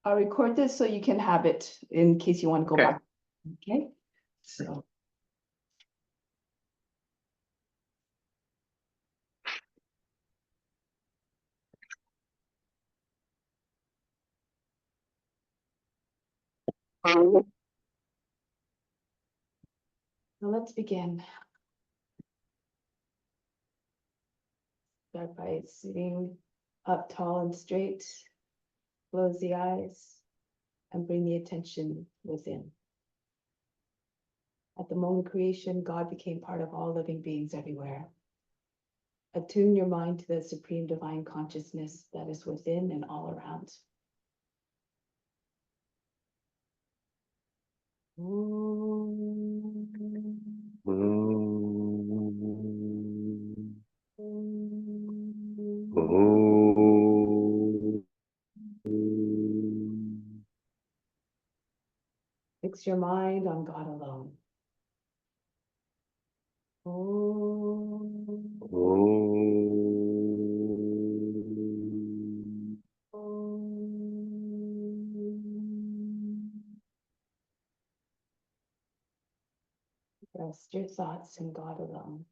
I'll record this so you can have it in case you want to go back. Okay, so. Now let's begin. Start by sitting up tall and straight. Close the eyes and bring the attention within. At the moment of creation, God became part of all living beings everywhere. Attune your mind to the supreme divine consciousness that is within and all around. Fix your mind on God alone. Rest your thoughts in God alone.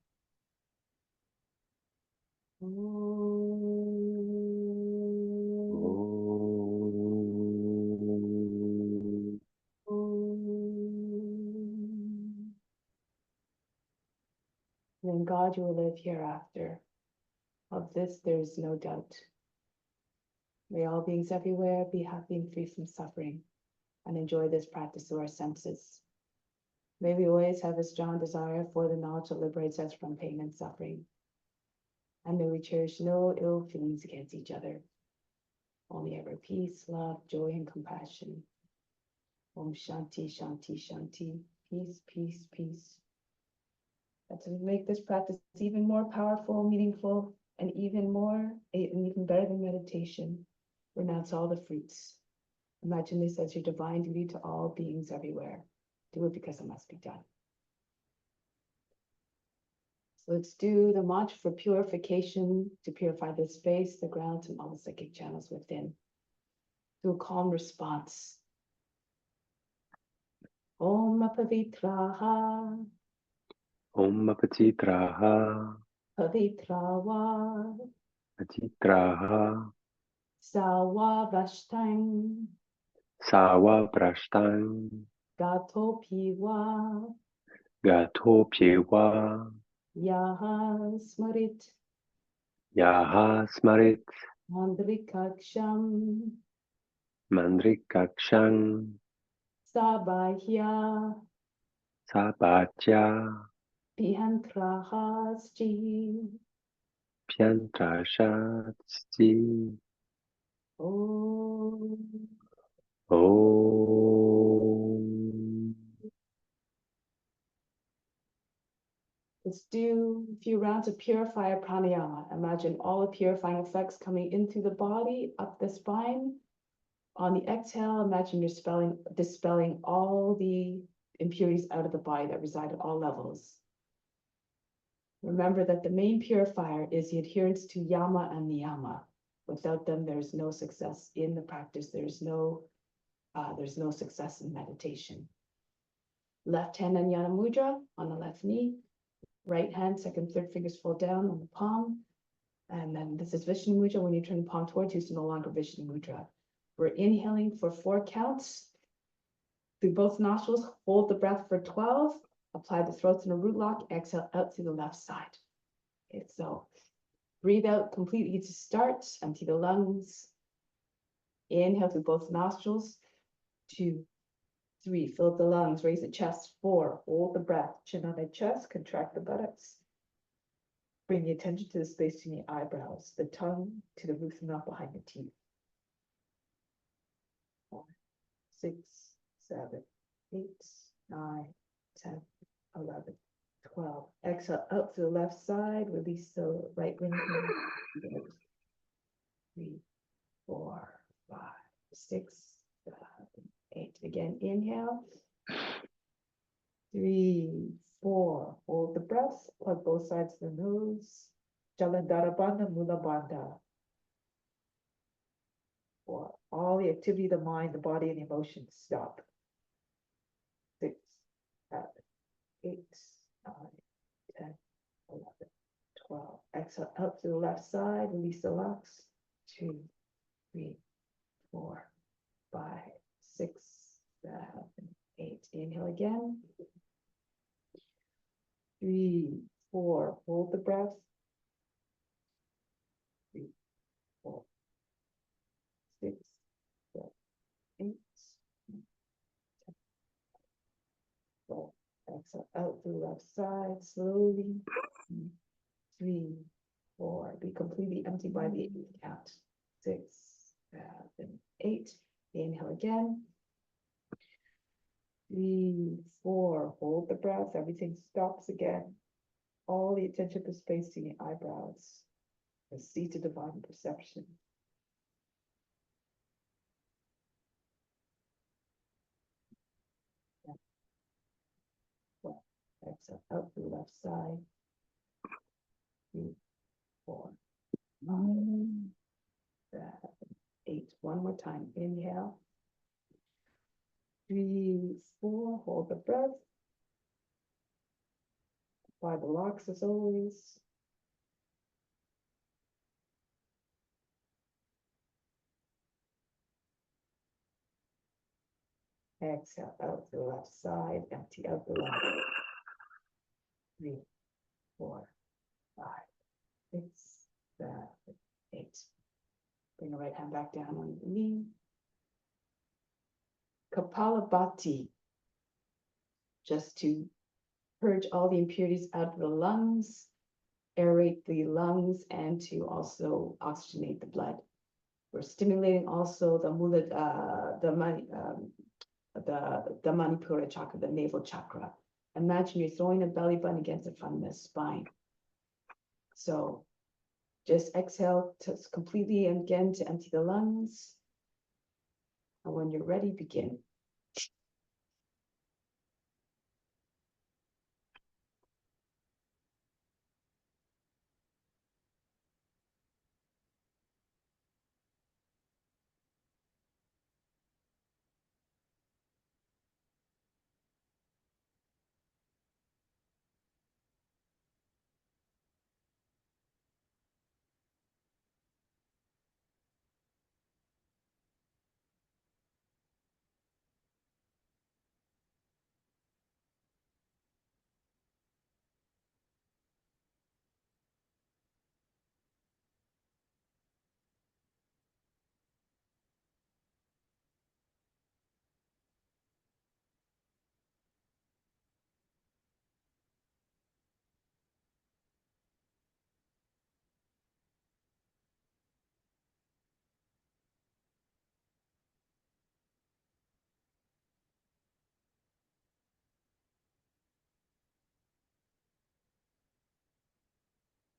And in God you will live hereafter. Of this there is no doubt. May all beings everywhere be happy and free from suffering, and enjoy this practice of our senses. May we always have a strong desire for the knowledge that liberates us from pain and suffering. And may we cherish no ill feelings against each other. Only ever peace, love, joy, and compassion. Om Shanti, Shanti, Shanti. Peace, peace, peace. And to make this practice even more powerful, meaningful, and even better than meditation, renounce all the fruits. Imagine this as your divine duty to all beings everywhere. Do it because it must be done. So let's do the mantra for purification, to purify the space, the grounds, and all the psychic channels within. Do a calm response. Om Pavitraha. Om Patitraha. Pavitrava. Patitraha. Sawa Vashtang. Sawa Prashtang. Gato Piva. Gato Pyewa. Yaha Smarit. Yaha Smarit. Mandrikaksham. Mandrikakshang. Sabahya. Sabhatya. Pihantrahasji. Pyantrashatsti. Om. Om. Let's do a few rounds of purifier pranayama. Imagine all the purifying effects coming into the body, up the spine. On the exhale, imagine you're dispelling all the impurities out of the body that reside at all levels. Remember that the main purifier is the adherence to yama and niyama. Without them, there's no success in the practice. There's no success in meditation. Left hand Anjana mudra on the left knee. Right hand, second, third fingers fall down on the palm. And then this is Vishnu mudra. When you turn the palm towards you, it's no longer Vishnu mudra. We're inhaling for 4 counts. Through both nostrils, hold the breath for 12. Apply the throat in a root lock. Exhale out through the left side. Okay, so breathe out completely to start. Empty the lungs. Inhale through both nostrils. 2, 3, fill the lungs, raise the chest. 4, hold the breath, chin on the chest, contract the buttocks. Bring the attention to the space between the eyebrows, the tongue to the roof of the mouth behind the teeth. 5, 6, 7, 8, 9, 10, 11, 12. Exhale out to the left side, release the right ring. 3, 4, 5, 6, 7, 8. Again, inhale. 3, 4. Hold the breath. Plug both sides of the nose. Jalandhara Bandha, Mula Bandha. 4. All all the activity of the mind, the body, and the emotions stop. 6, 7, 8, 9, 10, 11, 12. Exhale out to the left side, release the locks. 2, 3, 4, 5, 6, 7, 8. Inhale again. 3, 4. Hold the breath. 3, 4, 6, 7, 8. 12. Exhale out to the left side slowly. 3, 4. Be completely empty by the 8th count. 6, 7, 8. Inhale again. 3, 4. Hold the breath. Everything stops again. All the attention to space to the eyebrows. The seat of divine perception. Well, exhale out to the left side. 3, 4, 5, 7, 8. One more time. Inhale. 3, 4. Hold the breath. Apply the locks as always. Exhale out to the left side. Empty out the left. 3, 4, 5, 6, 7, 8. Bring the right hand back down on the knee. Kapalabhati. Just to purge all the impurities out of the lungs, aerate the lungs, and to also oxygenate the blood. We're stimulating also the the Manipura chakra, the navel chakra. Imagine you're throwing a belly button against the front of the spine. So just exhale to completely and again to empty the lungs. And when you're ready, begin.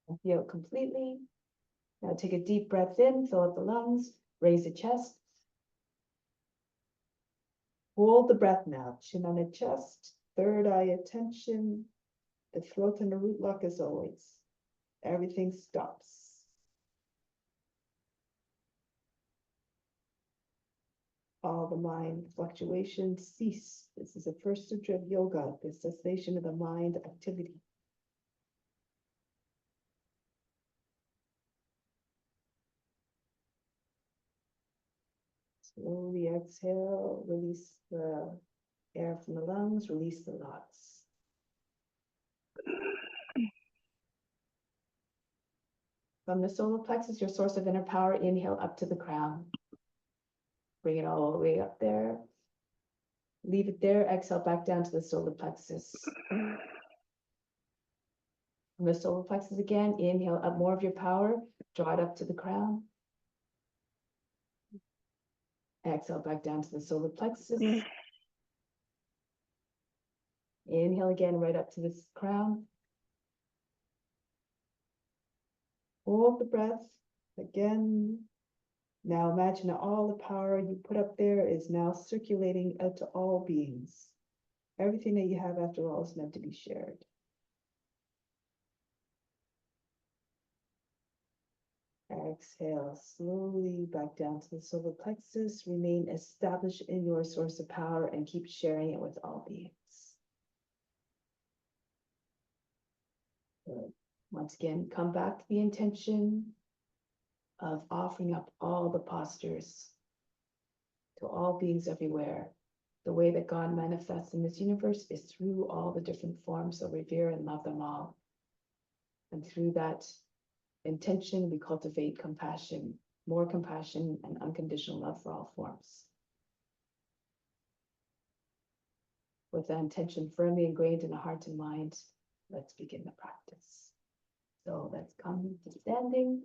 Empty out completely. Now take a deep breath in, fill up the lungs, raise the chest. Hold the breath now. Chin on the chest, third eye attention, the throat and the root lock as always. Everything stops. All the mind fluctuations cease. This is the first sutra of yoga, the cessation of the mind activity. Slowly exhale, release the air from the lungs, release the thoughts. From the solar plexus, your source of inner power, inhale up to the crown. Bring it all the way up there. Leave it there, exhale back down to the solar plexus. From the solar plexus again, inhale up more of your power, draw it up to the crown. Exhale back down to the solar plexus. Inhale again, right up to this crown. Hold the breath again. Now imagine that all the power you put up there is now circulating out to all beings. Everything that you have, after all, is meant to be shared. Exhale slowly back down to the solar plexus. Remain established in your source of power and keep sharing it with all beings. Good. Once again, come back to the intention of offering up all the postures to all beings everywhere. The way that God manifests in this universe is through all the different forms, so revere and love them all. And through that intention, we cultivate compassion, more compassion and unconditional love for all forms. With that intention firmly ingrained in the heart and mind, let's begin the practice. So let's come to standing.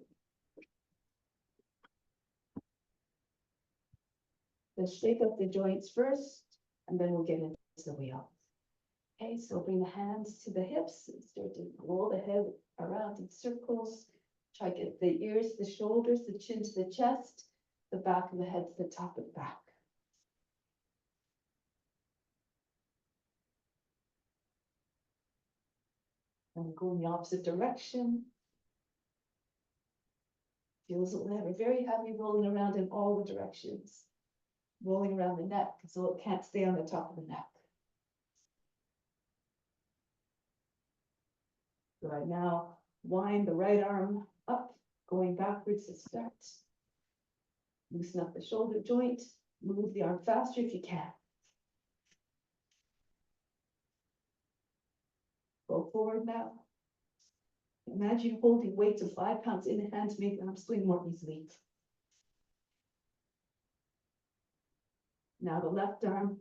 Let's shake up the joints first, and then we'll get into the wheel. Okay, so bring the hands to the hips and start to roll the head around in circles. Try to get the ears, the shoulders, the chin to the chest, the back of the head to the top of the back. And go in the opposite direction. Feels very heavy rolling around in all the directions. Rolling around the neck, so it can't stay on the top of the neck. So right now, wind the right arm up, going backwards to start. Loosen up the shoulder joint, move the arm faster if you can. Go forward now. Imagine holding weights of 5 pounds in the hand to make the arm swing more easily. Now the left arm.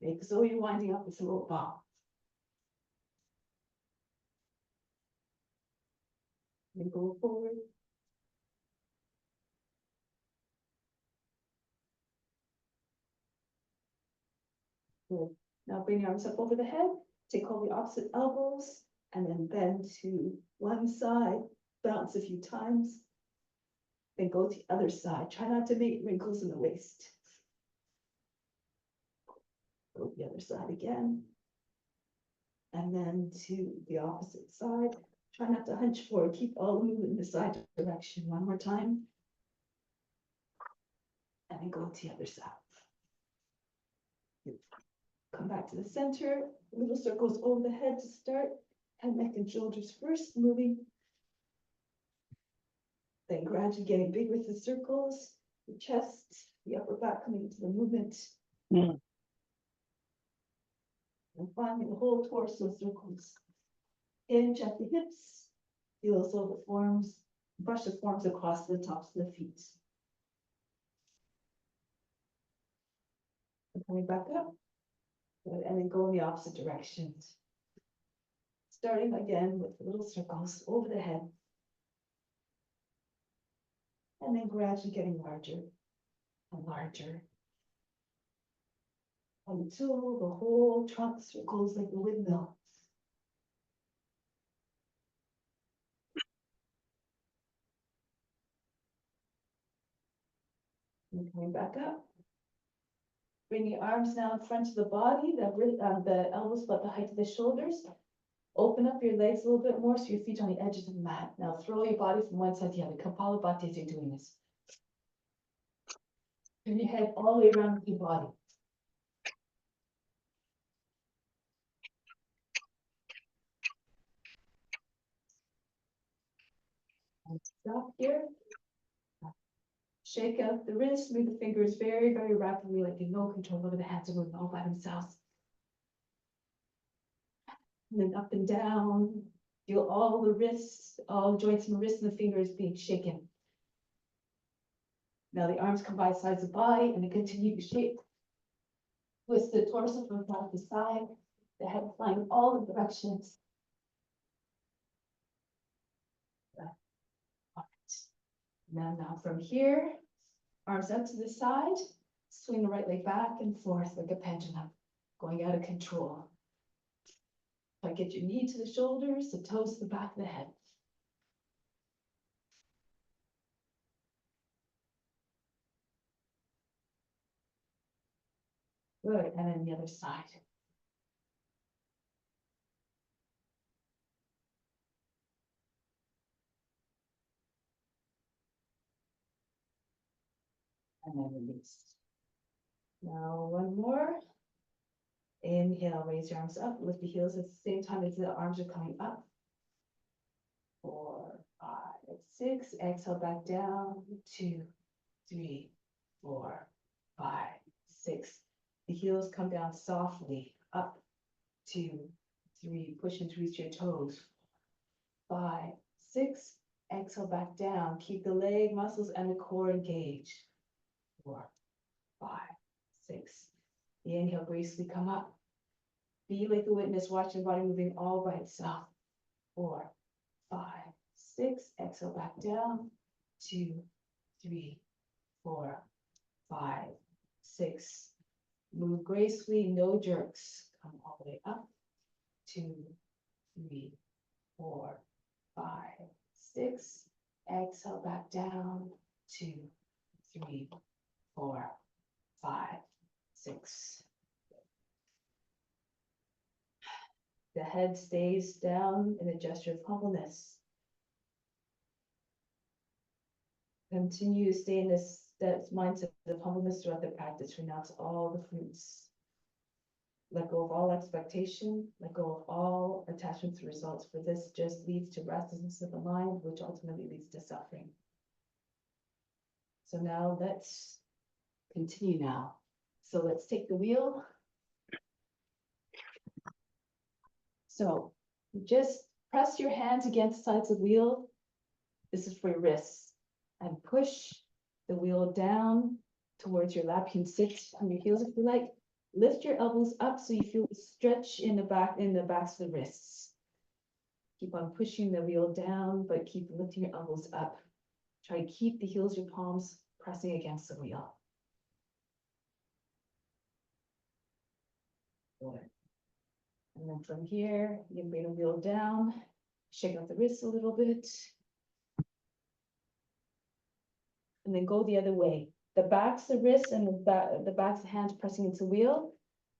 Make as though you're winding up with a little ball. And go forward. Good. Now bring the arms up over the head. Take all the opposite elbows and then bend to one side. Bounce a few times. Then go to the other side. Try not to make wrinkles in the waist. Go to the other side again. And then to the opposite side. Try not to hunch forward. Keep all the movement in the side direction. One more time. And then go to the other side. Come back to the center. Little circles over the head to start. Head, neck, and shoulders first, moving. Then gradually getting big with the circles. The chest, the upper back coming into the movement. And finally, the whole torso circles. Hinge at the hips. Feel also the forms. Brush the forms across the tops of the feet. And coming back up. Good. And then go in the opposite direction. Starting again with little circles over the head. And then gradually getting larger and larger. Until the whole trunk circles like a windmill. And coming back up. Bring the arms now in front of the body, the elbows about the height of the shoulders. Open up your legs a little bit more so your feet are on the edges of the mat. Now throw your body from one side to the other. Kapalabhati as you're doing this. Turn your head all the way around with your body. And stop here. Shake out the wrists, move the fingers very, very rapidly, like you have no control over the hands are moving all by themselves. And then up and down. Feel all the wrists, all the joints and the wrists and the fingers being shaken. Now the arms come by sides of the body and they continue to shake. Twist the torso from side to side, the head flying all the directions. Now from here, arms out to the side, swing the right leg back and forth like a pendulum, going out of control. Try to get your knee to the shoulders, the toes to the back of the head. Good, and then the other side. And then release. Now one more. Inhale, raise your arms up, lift the heels at the same time as the arms are coming up. 4, 5, 6. Exhale back down. 2, 3, 4, 5, 6. The heels come down softly. Up. 2, 3. Push into reach your toes. 5, 6. Exhale back down. Keep the leg muscles and the core engaged. 4, 5, 6. Inhale, gracefully come up. Be like a witness, watch your body moving all by itself. 4, 5, 6. Exhale back down. 2, 3, 4, 5, 6. Move gracefully, no jerks. Come all the way up. 2, 3, 4, 5, 6. Exhale back down. 2, 3, 4, 5, 6. The head stays down in a gesture of humbleness. Continue to stay in this mindset of humbleness throughout the practice. Renounce all the fruits. Let go of all expectation. Let go of all attachment to results. For this just leads to restlessness of the mind, which ultimately leads to suffering. So now let's continue now. So let's take the wheel. So just press your hands against the sides of the wheel. This is for your wrists. And push the wheel down towards your lap. You can sit on your heels if you like. Lift your elbows up so you feel the stretch in the backs of the wrists. Keep on pushing the wheel down, but keep lifting your elbows up. Try to keep the heels of your palms pressing against the wheel. Good. And then from here, you can bring the wheel down, shake out the wrists a little bit. And then go the other way. The backs of the wrists and the backs of the hands pressing into the wheel.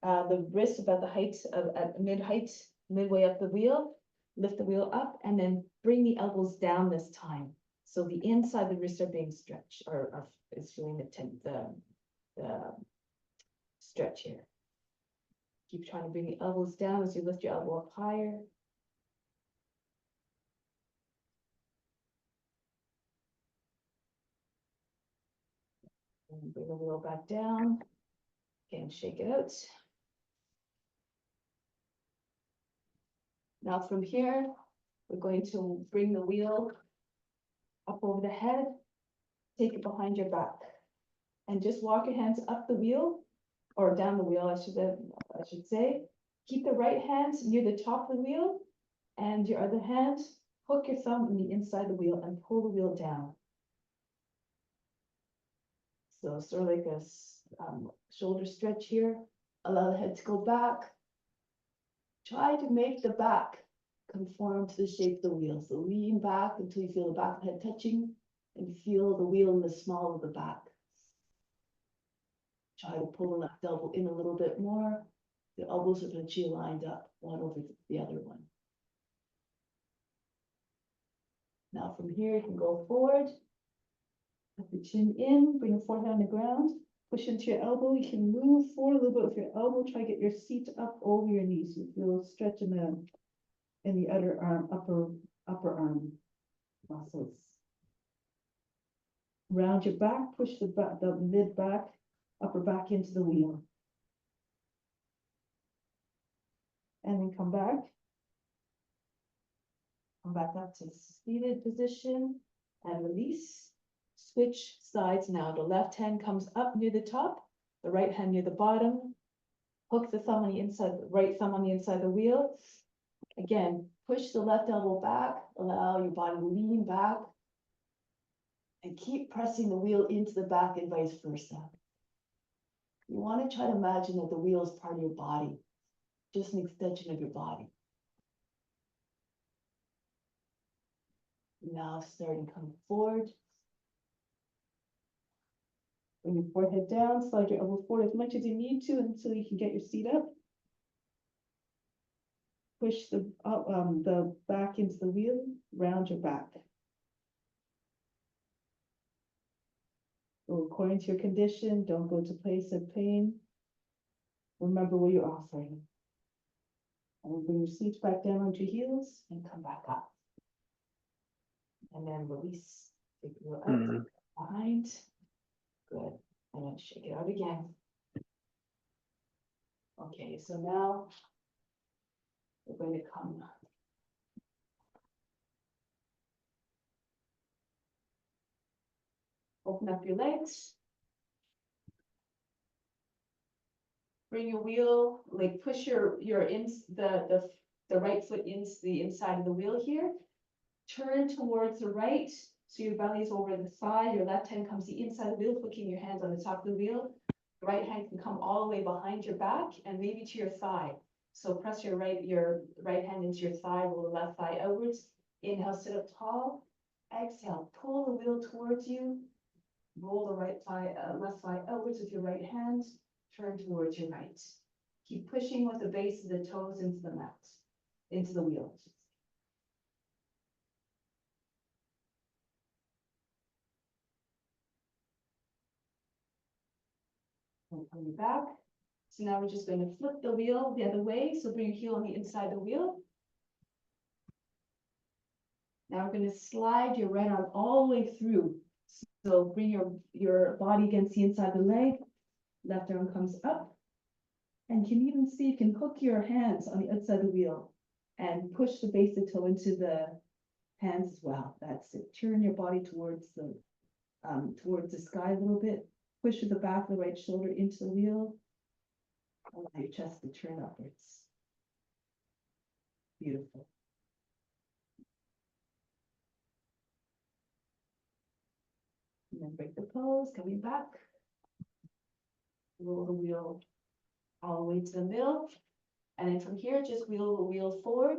The wrist about the height of at midway up the wheel. Lift the wheel up and then bring the elbows down this time. So the inside of the wrists are being stretched or is feeling the stretch here. Keep trying to bring the elbows down as you lift your elbow up higher. And bring the wheel back down. Again, shake it out. Now from here, we're going to bring the wheel up over the head, take it behind your back, and just walk your hands up the wheel, or down the wheel, I should say. Keep the right hand near the top of the wheel, and your other hand, hook your thumb in the inside of the wheel and pull the wheel down. So sort of like a shoulder stretch here. Allow the head to go back. Try to make the back conform to the shape of the wheel. So lean back until you feel the back of the head touching and feel the wheel in the small of the back. Try to pull the left elbow in a little bit more. The elbows are eventually lined up, one over the other one. Now from here, you can go forward. Put the chin in, bring the forehead on the ground. Push into your elbow. You can move forward a little bit with your elbow. Try to get your seat up over your knees. You feel a stretch in the other arm, upper arm muscles. Round your back. Push the mid back, upper back into the wheel. And then come back. Come back up to seated position and release. Switch sides now. The left hand comes up near the top, the right hand near the bottom. Hook the thumb on the inside, right thumb on the inside of the wheel. Again, push the left elbow back, allow your body to lean back, and keep pressing the wheel into the back and vice versa. You want to try to imagine that the wheel is part of your body, just an extension of your body. Now starting to come forward. Bring your forehead down, slide your elbow forward as much as you need to until you can get your seat up. Push the back into the wheel, round your back. So according to your condition, don't go to place of pain. Remember what you're offering. And then bring your feet back down onto your heels and come back up. And then release. Take your up, Mm. behind. Good. And then shake it out again. Okay, so now we're going to come. Open up your legs. Bring your wheel, like push your the right foot in the inside of the wheel here. Turn towards the right, so your belly is over the thigh. Your left hand comes the inside of the wheel, hooking your hands on the top of the wheel. The right hand can come all the way behind your back and maybe to your thigh. So press your right hand into your thigh, roll the left thigh outwards. Inhale, sit up tall. Exhale, pull the wheel towards you. Roll the left thigh outwards with your right hand. Turn towards your right. Keep pushing with the base of the toes into the mat, into the wheel. And coming back. So now we're just going to flip the wheel the other way. So bring your heel on the inside of the wheel. Now we're going to slide your right arm all the way through. So bring your body against the inside of the leg. Left arm comes up. And you can even see you can hook your hands on the outside of the wheel and push the base of the toe into the hands as well. That's it. Turn your body towards the sky a little bit. Push with the back of the right shoulder into the wheel. Allow your chest to turn upwards. Beautiful. And then break the pose, coming back. Roll the wheel all the way to the middle. And then from here, just wheel the wheel forward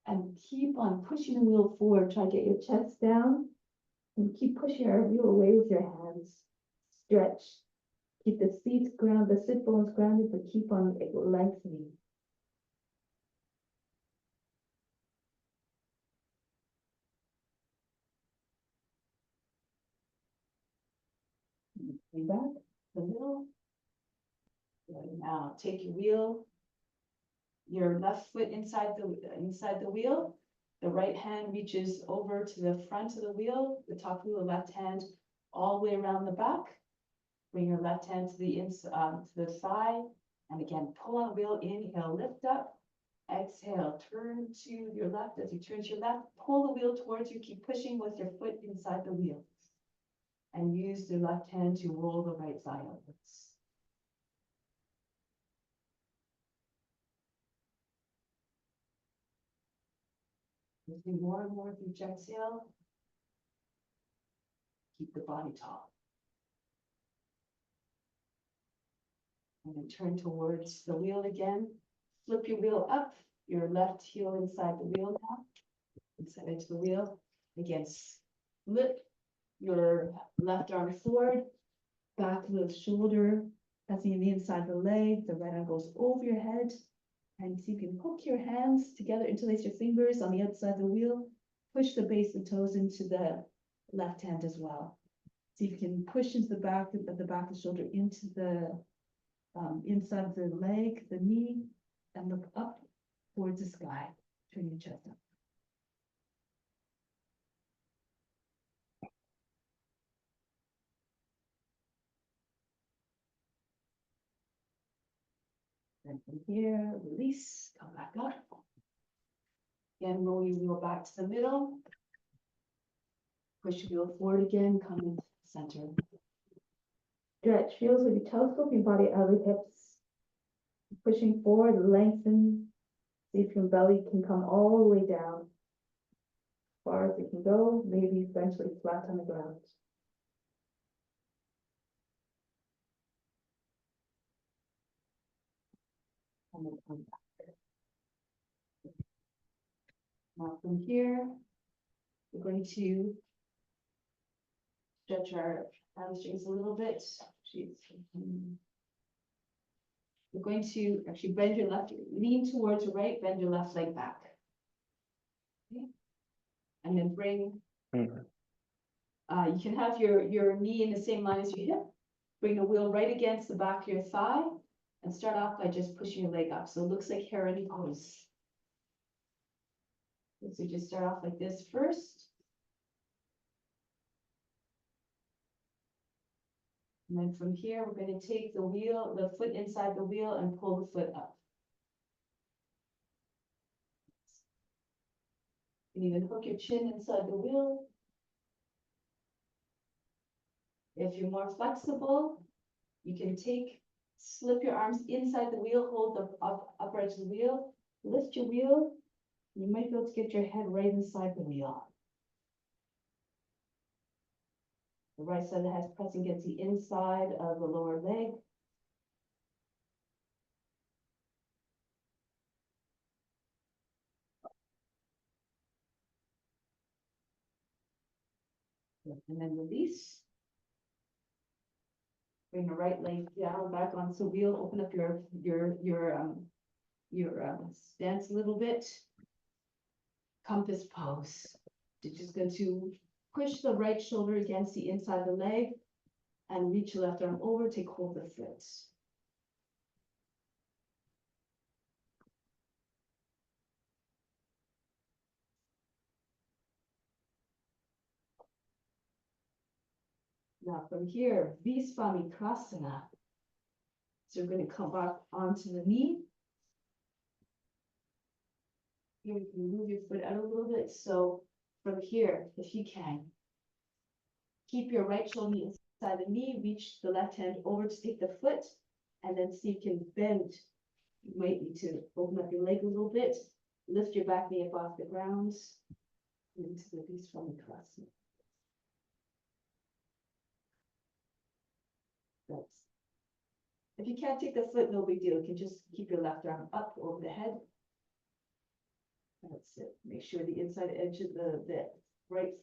and keep on pushing the wheel forward. Try to get your chest down and keep pushing your wheel away with your hands. Stretch. Keep the seat grounded, the sit bones grounded, but keep on lengthening. Bring back to the middle. Good. Now take your wheel, your left foot inside the wheel. The right hand reaches over to the front of the wheel, the top of the left hand all the way around the back. Bring your left hand to the thigh, and again pull on the wheel. Inhale, lift up. Exhale, turn to your left. As you turn to your left, pull the wheel towards you. Keep pushing with your foot inside the wheel. And use the left hand to roll the right thigh outwards. Moving more and more through each exhale. Keep the body tall. And then turn towards the wheel again. Flip your wheel up. Your left heel inside the wheel now. Inside into the wheel. Again, flip your left arm forward. Back of the shoulder, pressing the inside of the leg. The right arm goes over your head. And so you can hook your hands together, interlace your fingers on the outside of the wheel. Push the base of the toes into the left hand as well. So you can push into the back of the shoulder into the inside of the leg, the knee, and look up towards the sky. Turn your chest up. And from here, release, come back up. Again, roll your wheel back to the middle. Push your wheel forward again, come into the center. Stretch, feel as if you telescope your body out of the hips. Pushing forward, lengthen. See if your belly can come all the way down. As far as it can go, maybe eventually flat on the ground. And then come back. Now from here, we're going to stretch our hamstrings a little bit. We're going to actually bend your left, lean towards your right, bend your left leg back. Okay. And then bring You can have your knee in the same line as your hip. Bring the wheel right against the back of your thigh and start off by just pushing your leg up. So it looks like heron pose. So just start off like this first. And then from here, we're going to take the wheel, the foot inside the wheel and pull the foot up. You can even hook your chin inside the wheel. If you're more flexible, you can slip your arms inside the wheel, hold the upper edge of the wheel, lift your wheel. You might be able to get your head right inside the wheel. The right side of the head pressing against the inside of the lower leg. And then release. Bring the right leg down, back onto the wheel. Open up your stance a little bit. Compass pose. You're just going to push the right shoulder against the inside of the leg and reach your left arm over, take hold of the foot. Now from here, Visvamikrasana. So we're going to come back onto the knee. Here you can move your foot out a little bit. So from here, if you can, keep your right shoulder inside the knee, reach the left hand over to take the foot, and then see if you can bend. You might need to open up your leg a little bit, lift your back knee up off the ground into the Visvamikrasana. If you can't take the foot, no big deal. You can just keep your left arm up over the head. That's it. Make sure the inside edge of the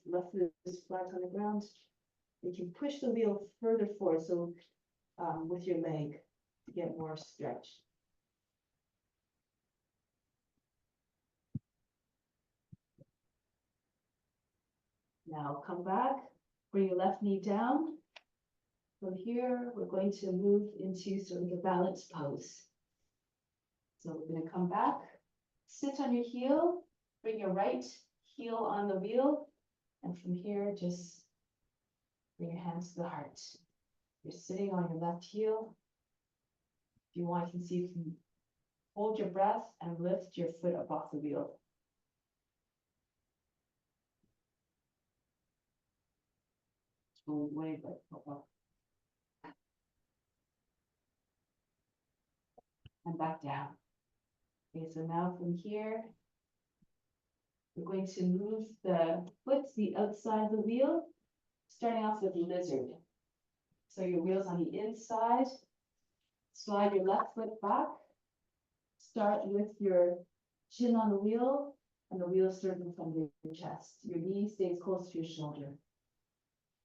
left foot is flat on the ground. You can push the wheel further forward, so with your leg to get more stretch. Now come back, bring your left knee down. From here, we're going to move into sort of a balance pose. So we're going to come back, sit on your heel, bring your right heel on the wheel, and from here, just bring your hands to the heart. You're sitting on your left heel. If you want, you can see you can hold your breath and lift your foot up off the wheel. Way, but and back down. Okay, so now from here, we're going to move the foot to the outside of the wheel, starting off with lizard. So your wheel's on the inside. Slide your left foot back. Start with your chin on the wheel, and the wheel starting from your chest. Your knee stays close to your shoulder.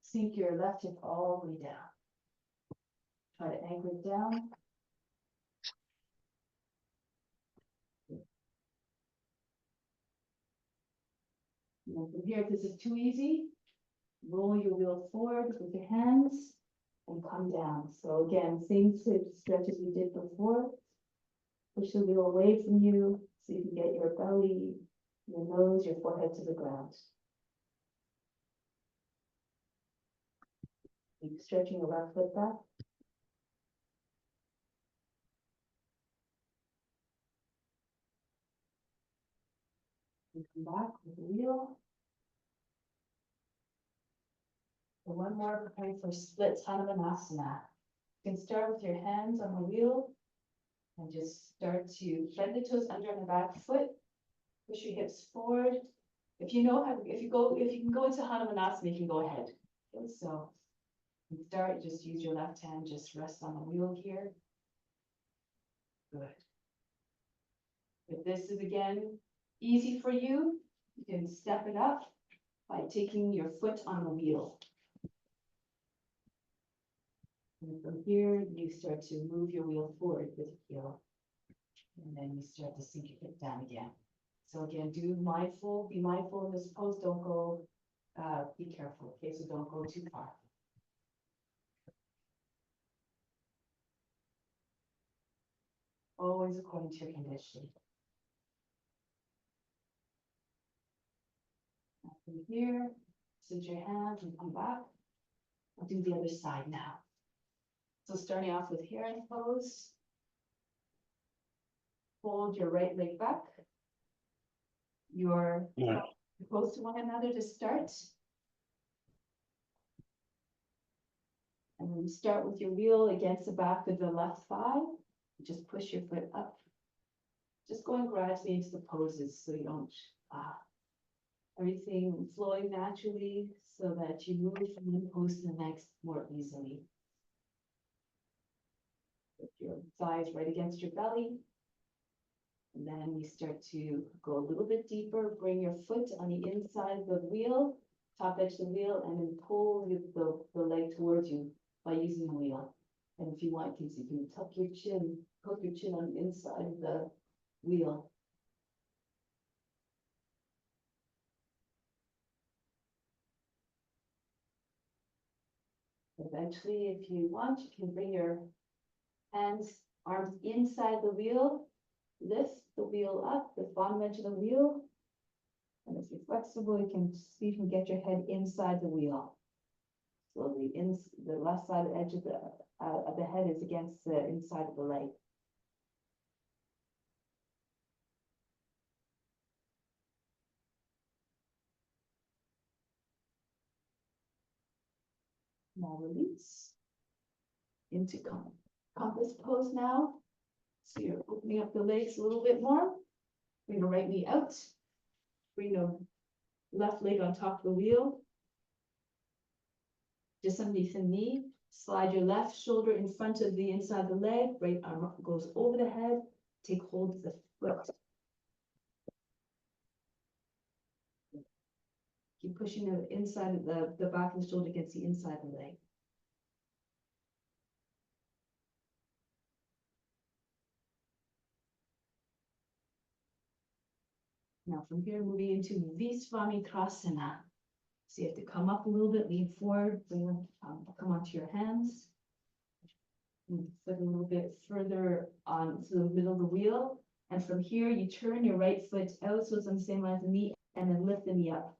Sink your left hip all the way down. Try to anchor it down. And from here, if this is too easy, roll your wheel forward with your hands and come down. So again, same stretch as we did before. Push the wheel away from you so you can get your belly, your nose, your forehead to the ground. Keep stretching your left foot back. And come back with the wheel. And one more, preparing for split Hanumanasana. You can start with your hands on the wheel and just start to bend the toes under on the back foot. Push your hips forward. If you know how, if you can go into Hanumanasana, you can go ahead. Okay, so you can start, just use your left hand, just rest on the wheel here. Good. If this is again easy for you, you can step it up by taking your foot on the wheel. And from here, you start to move your wheel forward with your heel. And then you start to sink your hip down again. So again, be mindful in this pose. Don't go be careful, okay, so don't go too far. Always according to your condition. Now from here, sit your hands and come back. I'll do the other side now. So starting off with heron pose. Fold your right leg back. You're close to one another to start. And then start with your wheel against the back of the left thigh. Just push your foot up. Just going gradually into the poses so you don't, everything flowing naturally so that you move from one pose to the next more easily. Put your thighs right against your belly. And then we start to go a little bit deeper. Bring your foot on the inside of the wheel, top edge of the wheel, and then pull the leg towards you by using the wheel. And if you want, you can tuck your chin, poke your chin on the inside of the wheel. Eventually, if you want, you can bring your hands, arms inside the wheel, lift the wheel up, the bottom edge of the wheel. And if you're flexible, you can see if you can get your head inside the wheel. Slowly, the left side edge of the head is against the inside of the leg. Now release into compass pose now. So you're opening up the legs a little bit more. Bring the right knee out. Bring the left leg on top of the wheel. Just underneath the knee. Slide your left shoulder in front of the inside of the leg. Right arm goes over the head. Take hold of the foot. Keep pushing the inside of the back of the shoulder against the inside of the leg. Now from here, moving into Visvamitrasana. So you have to come up a little bit, lean forward, come onto your hands. And foot a little bit further on to the middle of the wheel. And from here, you turn your right foot out so it's on the same line as the knee, and then lift the knee up.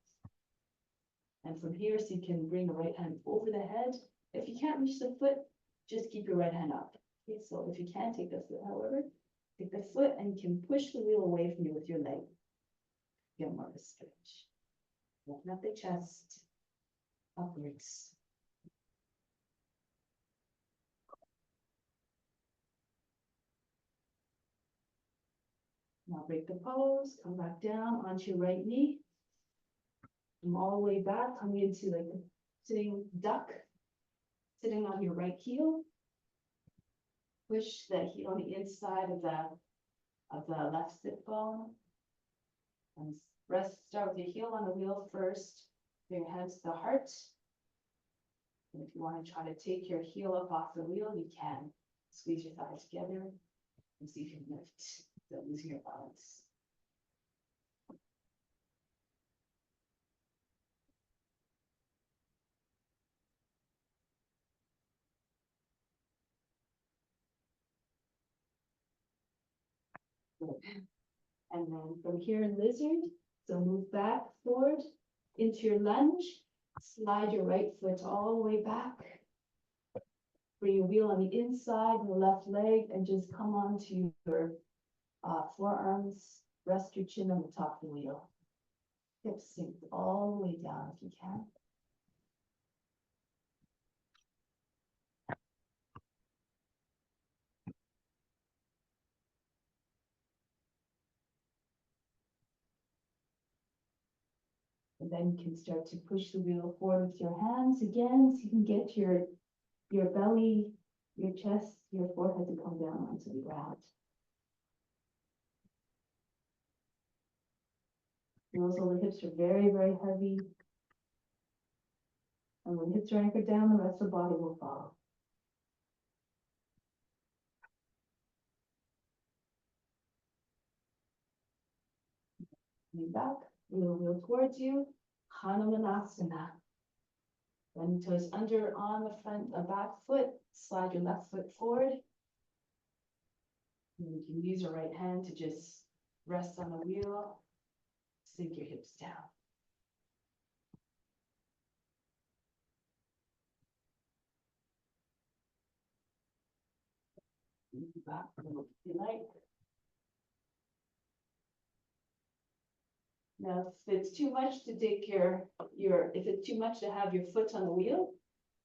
And from here, so you can bring the right hand over the head. If you can't reach the foot, just keep your right hand up. Okay, so if you can take the foot, however, take the foot and you can push the wheel away from you with your leg. Get more of a stretch. Open up the chest, upwards. Now break the pose, come back down onto your right knee. Come all the way back, coming into like a sitting duck, sitting on your right heel. Push the heel on the inside of the left sit bone. And start with your heel on the wheel first. Bring your hands to the heart. And if you want to try to take your heel up off the wheel, you can. Squeeze your thighs together and see if you can lift without losing your balance. Good. And then from here in lizard, so move back forward into your lunge. Slide your right foot all the way back. Bring your wheel on the inside of the left leg and just come onto your forearms. Rest your chin on the top of the wheel. Hips sink all the way down if you can. And then you can start to push the wheel forward with your hands again, so you can get your belly, your chest, your forehead to come down onto the ground. Also, the hips are very, very heavy. And when the hips are anchored down, the rest of the body will follow. Lean back, wheel towards you. Hanumanasana. Bend toes under on the back foot, slide your left foot forward. And you can use your right hand to just rest on the wheel, sink your hips down. Back a little if you like. Now, if it's too much to take if it's too much to have your foot on the wheel,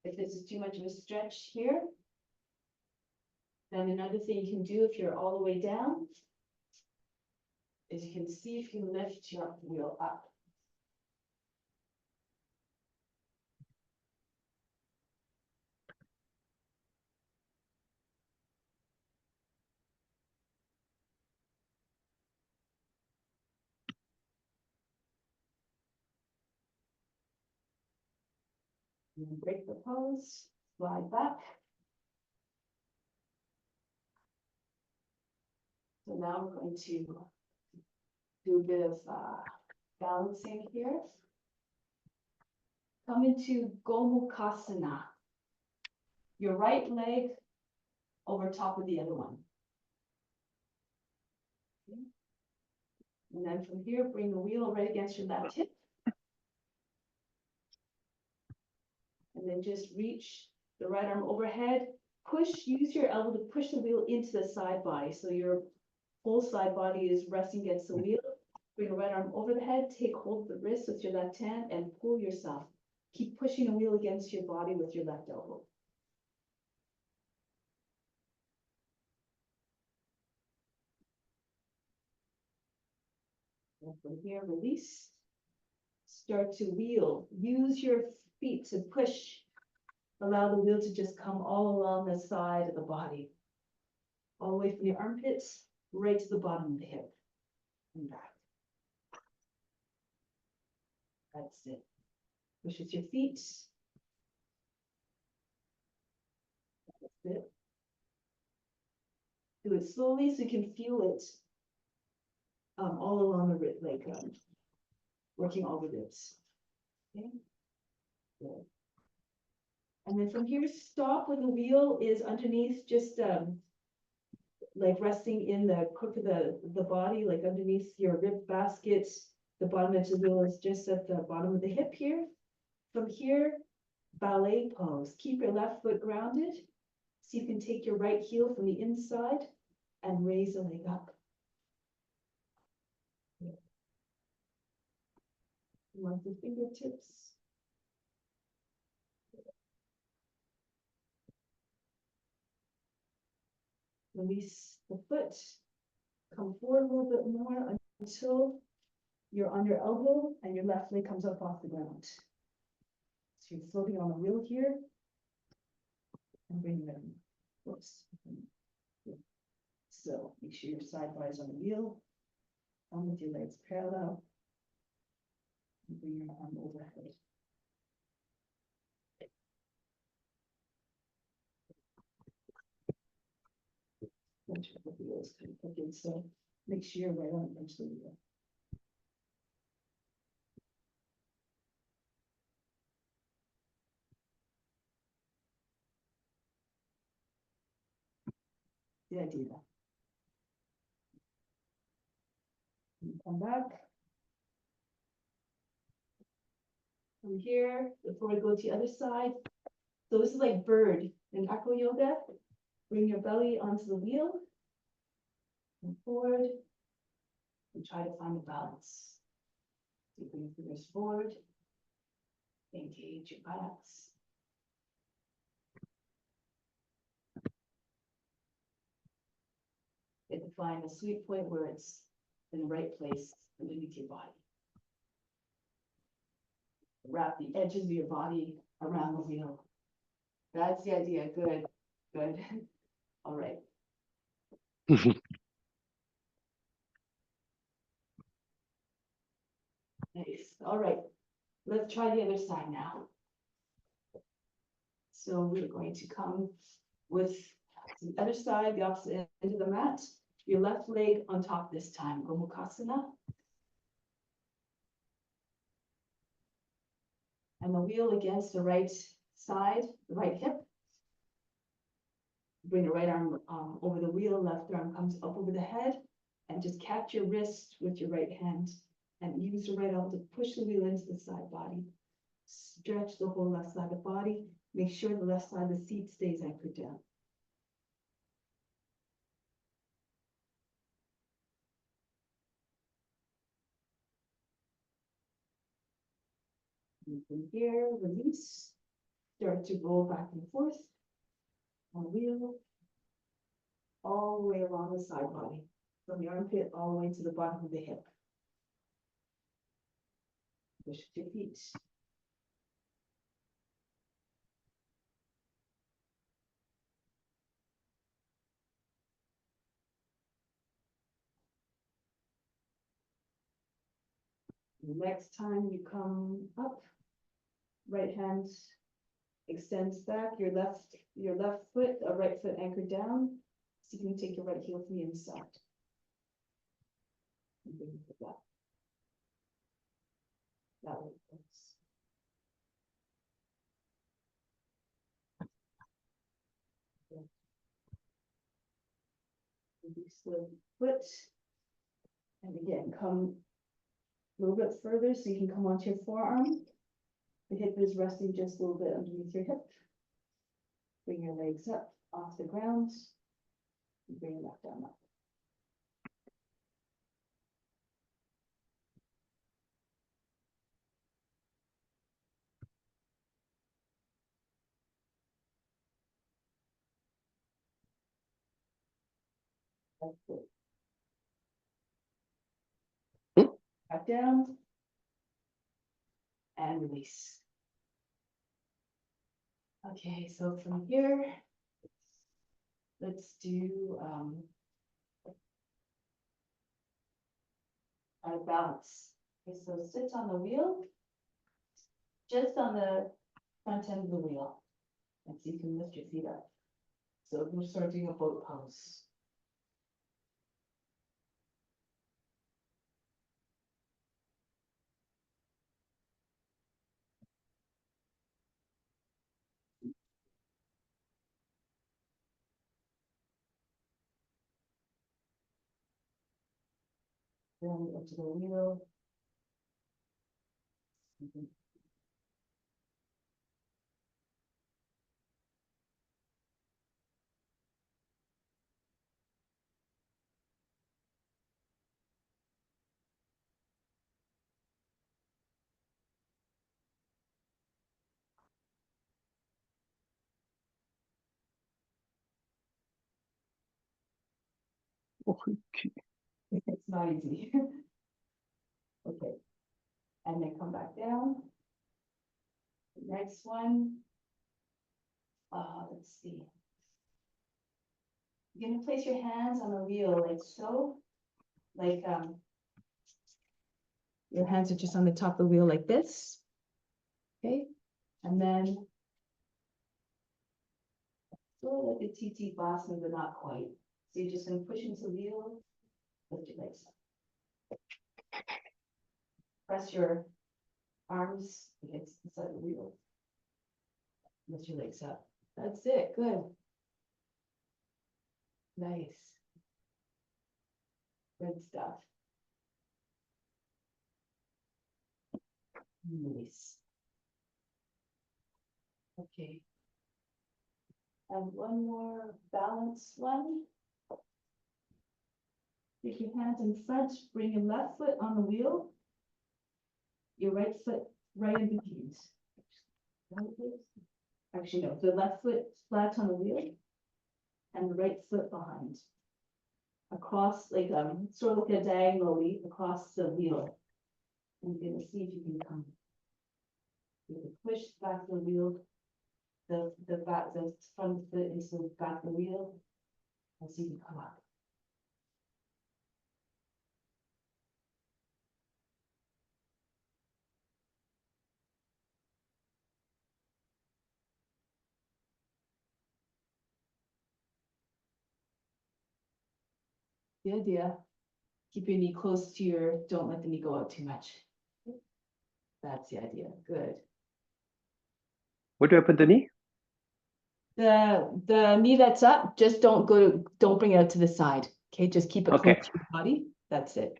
if this is too much of a stretch here, then another thing you can do if you're all the way down is you can see if you can lift your wheel up. And break the pose, slide back. So now we're going to do a bit of balancing here. Come into Gomukhasana. Your right leg over top of the other one. Okay. And then from here, bring the wheel right against your left hip. And then just reach the right arm overhead. Use your elbow to push the wheel into the side body. So your whole side body is resting against the wheel. Bring the right arm over the head, take hold of the wrist with your left hand and pull yourself. Keep pushing the wheel against your body with your left elbow. And from here, release. Start to wheel. Use your feet to push. Allow the wheel to just come all along the side of the body. All the way from your armpits, right to the bottom of the hip. And back. That's it. Push with your feet. That's it. Do it slowly so you can feel it all along the rib, like working all the ribs. Okay. Good. And then from here, stop when the wheel is underneath, just like resting in the crook of the body, like underneath your rib basket. The bottom edge of the wheel is just at the bottom of the hip here. From here, ballet pose. Keep your left foot grounded. So you can take your right heel from the inside and raise the leg up. Once the fingertips. Release the foot. Come forward a little bit more until you're on your elbow and your left leg comes up off the ground. So you're floating on the wheel here. And bring it in. Whoops. So make sure your side body is on the wheel. Come with your legs parallel. And bring your arm overhead. Bunch of the wheels kind of hook in, so make sure you're right on the edge of the wheel. The idea. And come back. From here, before we go to the other side. So this is like bird in acro yoga. Bring your belly onto the wheel. And forward. And try to find a balance. So you bring your fingers forward. Engage your buttocks. And find a sweet point where it's in the right place underneath your body. Wrap the edges of your body around the wheel. That's the idea. Good. Good. All right. Nice. All right. Let's try the other side now. So we're going to come with the other side, the opposite end of the mat. Your left leg on top this time, Gomukhasana. and the wheel against the right side, the right hip. Bring the right arm over the wheel, left arm comes up over the head, and just catch your wrist with your right hand and use the right arm to push the wheel into the side body. Stretch the whole left side of the body. Make sure the left side of the seat stays anchored down. And from here, release. Start to roll back and forth on the wheel, all the way along the side body, from the armpit all the way to the bottom of the hip. Push your feet. Next time you come up, right hand extends back, your left foot, right foot anchored down. So you can take your right heel from the inside. And bring it back. That way it goes. Release the foot. And again, come a little bit further so you can come onto your forearm. The hip is resting just a little bit underneath your hip. Bring your legs up off the ground. And bring your left arm up. That's it. Back down. And release. Okay, so from here, let's do our balance. Okay, so sit on the wheel, just on the front end of the wheel, and so you can lift your feet up. So we're sort of doing a boat pose. Then up to the wheel. Okay. It's not easy. Okay. And then come back down. Next one. Let's see. You're gonna place your hands on the wheel like so. Like your hands are just on the top of the wheel like this. Okay. And then sort of like a TT Boston, but not quite. So you're just gonna push into the wheel, lift your legs up. Press your arms against the side of the wheel. Lift your legs up. That's it, good. Nice. Good stuff. Nice. Okay. And one more balance one. Take your hands in front, bring your left foot on the wheel. Your right foot right in between. Actually, no, the left foot flat on the wheel and the right foot behind. Across, like sort of like a diagonally across the wheel. And you're gonna see if you can come. You're gonna push back the wheel, the front foot into the back of the wheel, and see if you can come up. The idea, keep your knee close to don't let the knee go out too much. That's the idea, good. What do I put the knee? The knee that's up, just don't bring it out to the side. Okay, just keep it close Okay. to your body. That's it.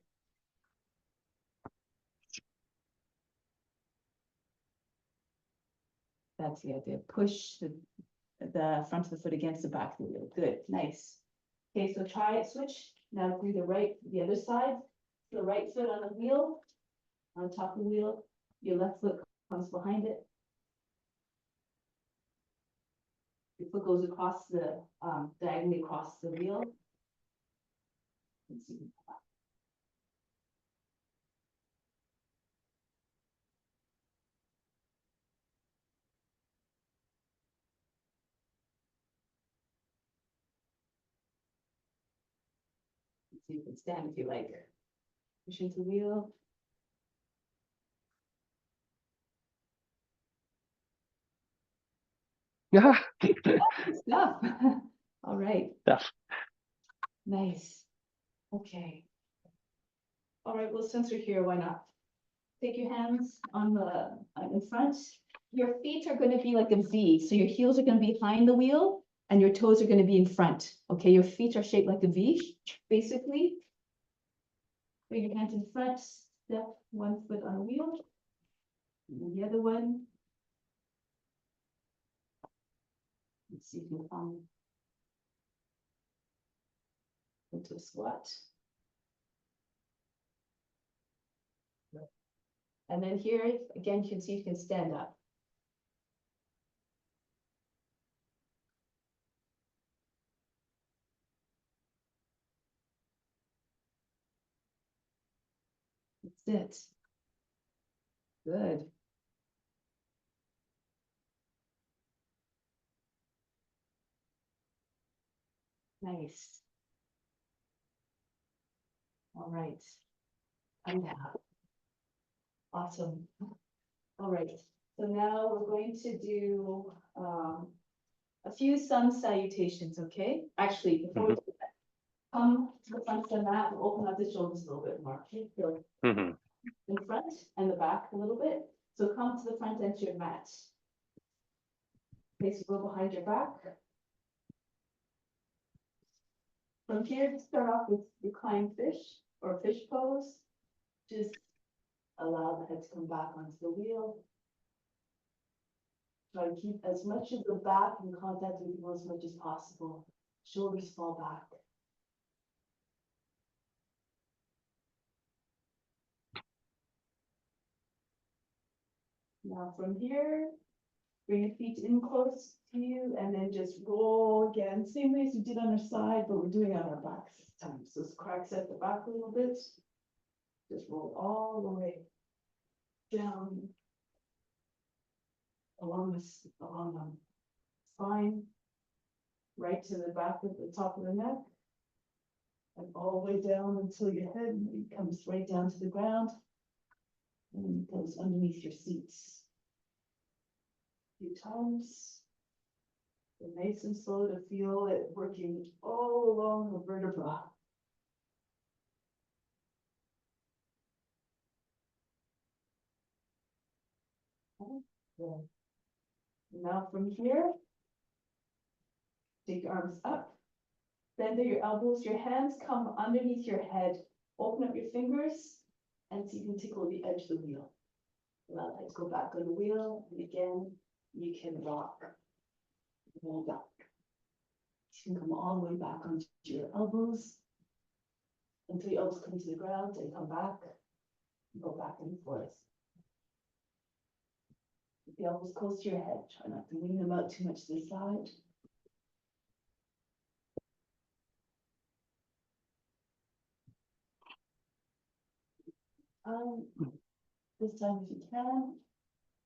That's the idea. Push the front of the foot against the back of the wheel. Good, nice. Okay, so try it, switch. Now do the other side. The right foot on the wheel, on top of the wheel. Your left foot comes behind it. Your foot goes across diagonally across the wheel. Let's see. So you can stand if you like. Push into the wheel. Yeah. Good stuff. All right, Stuff. nice. Okay. All right, well, since we're here, why not? Take your hands on in front. Your feet are going to be like a V. So your heels are going to be behind the wheel and your toes are going to be in front. Okay, your feet are shaped like a V, basically. Bring your hands in front, step one foot on the wheel. And the other one. Let's see if you can come into a squat. And then here, again, you can see you can stand up. That's it. Good. Nice. All right. I'm down. Awesome. All right. So now we're going to do a few sun salutations, okay? Actually, before we do that, come to the front of the mat and open up the shoulders a little bit more. Okay? So Mm-hmm. in front and the back a little bit. So come to the front edge of your mat. Place your behind your back. From here, start off with reclined fish or fish pose. Just allow the head to come back onto the wheel. Try to keep as much of the back in contact with you as much as possible. Shoulders fall back. Now from here, bring your feet in close to you and then just roll again. Same way as you did on our side, but we're doing it on our backs this time. So cracks at the back a little bit. Just roll all the way down along the spine, right to the back of the top of the neck, and all the way down until your head comes right down to the ground and it goes underneath your seats. A few times. And nice and slow to feel it working all along the vertebra. Okay. Now from here, take your arms up, bend at your elbows, your hands come underneath your head, open up your fingers, and so you can tickle the edge of the wheel. Allow that to go back on the wheel, and again, you can rock, roll back. You can come all the way back onto your elbows, until your elbows come to the ground and come back, and go back and forth. Keep the elbows close to your head, try not to wing them out too much to the side. This time, if you can,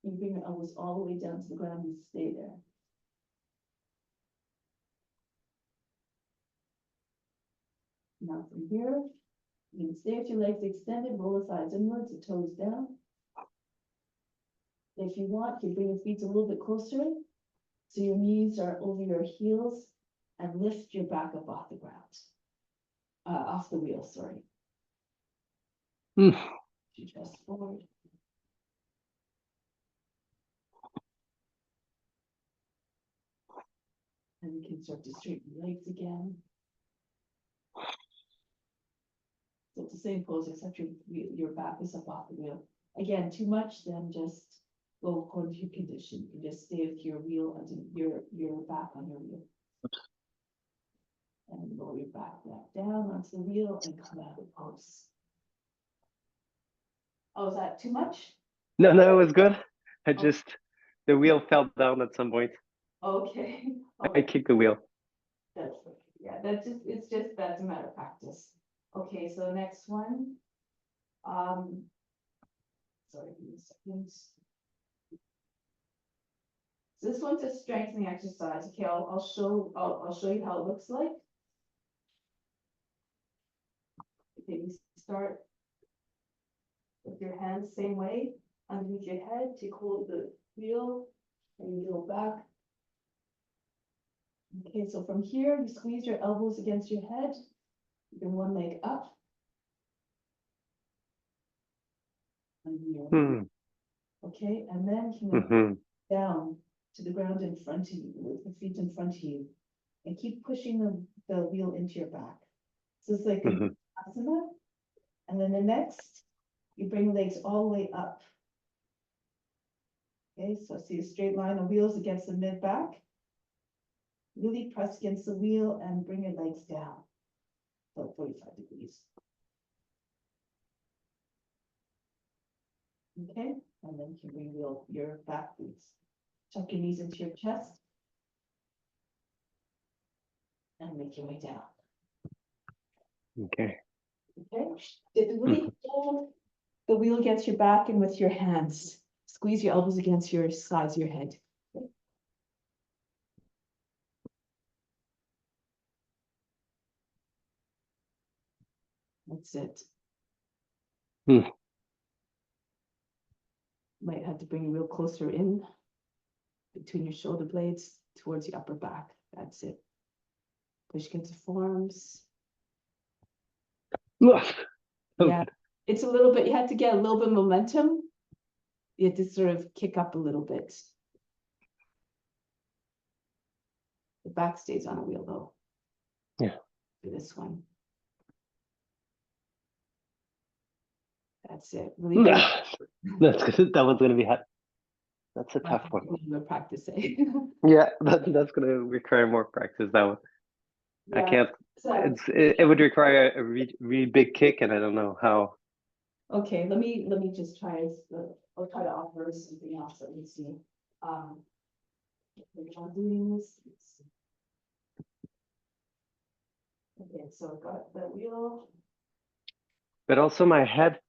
you bring your elbows all the way down to the ground and stay there. Now from here, you can stay with your legs extended, roll the thighs inwards, the toes down. If you want, you bring your feet a little bit closer, so your knees are over your heels, and lift your back up off the ground. Off the wheel, sorry. Mm. You chest forward. And you can start to straighten your legs again. So it's the same pose, except your back is up off the wheel. Again, too much, then just go according to your condition. You just stay with your wheel until your back on your wheel. And lower your back down onto the wheel and come out of the pose. Oh, is that too much? No, no, it was good. The wheel fell down at some point. Okay. I kicked the wheel. That's okay. Yeah, that's a matter of practice. Okay, so next one. Sorry, give me a second. So this one's a strengthening exercise. Okay, I'll show you how it looks like. Okay, you start with your hands same way underneath your head to hold the wheel, and you go back. Okay, so from here you squeeze your elbows against your head. You bring one leg up. And okay, and then you can go down to the ground in front of you with the feet in front of you, and keep pushing the wheel into your back. So it's like an asana. And then the next, you bring the legs all the way up. Okay, so see a straight line of wheels against the mid back. Really press against the wheel and bring your legs down. About 45 degrees. Okay, and then you can bring your back glutes. Tuck your knees into your chest. And make your way down. Okay. Okay, really hold the wheel against your back and with your hands. Squeeze your elbows against your sides of your head. Okay. That's it. Might have to bring your wheel closer in between your shoulder blades towards the upper back. That's it. Push against the forearms. Yeah, it's a little bit, you have to get a little bit of momentum. You have to sort of kick up a little bit. The back stays on a wheel though. Yeah. For this one. That's it. Really. That's good. That was gonna be hard. That's a tough one. We're practicing. Yeah, that's gonna require more practice. That one. Yeah, I can't. so, It would require a really big kick, and I don't know how. okay, let me just try. I'll try to offer something else that we see. Maybe I'm doing this. Okay, so I've got the wheel. But also my head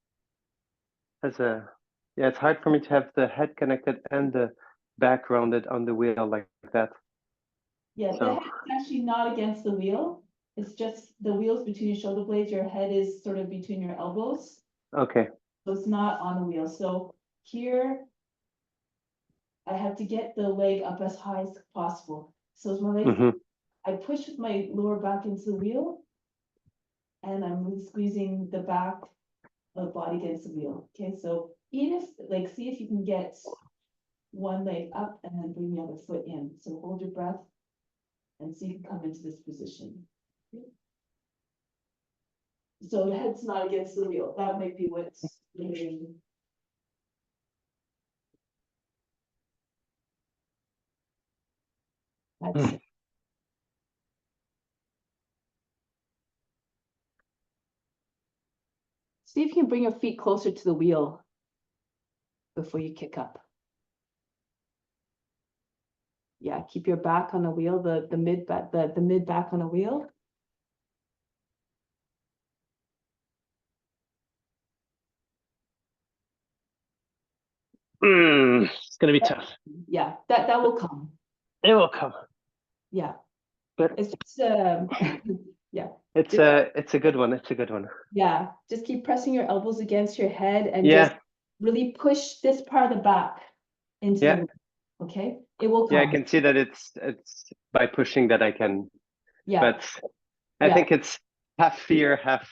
has a. Yeah, it's hard for me to have the head connected and the back rounded on the wheel like that. Yeah, So. the head is actually not against the wheel. It's just the wheel's between your shoulder blades. Your head is sort of between your elbows. Okay. So it's not on the wheel. So here, I have to get the leg up as high as possible. So as my leg, I push with my lower back into the wheel, and I'm really squeezing the back of the body against the wheel. Okay, so even if, see if you can get one leg up and then bring the other foot in. So hold your breath and see if you can come into this position. Okay. So the head's not against the wheel. That might be what's limiting. That's it. See if you can bring your feet closer to the wheel before you kick up. Yeah, keep your back on the wheel, the mid back on the wheel. It's gonna be tough. Yeah, that will come. It will come. Yeah. But it's just yeah. It's a good one. It's a good one. Yeah, just keep pressing your elbows against your head and Yeah. just really push this part of the back into the, okay? It will come. Yeah, I can see that it's by pushing that I can. Yeah. But I think it's half fear, half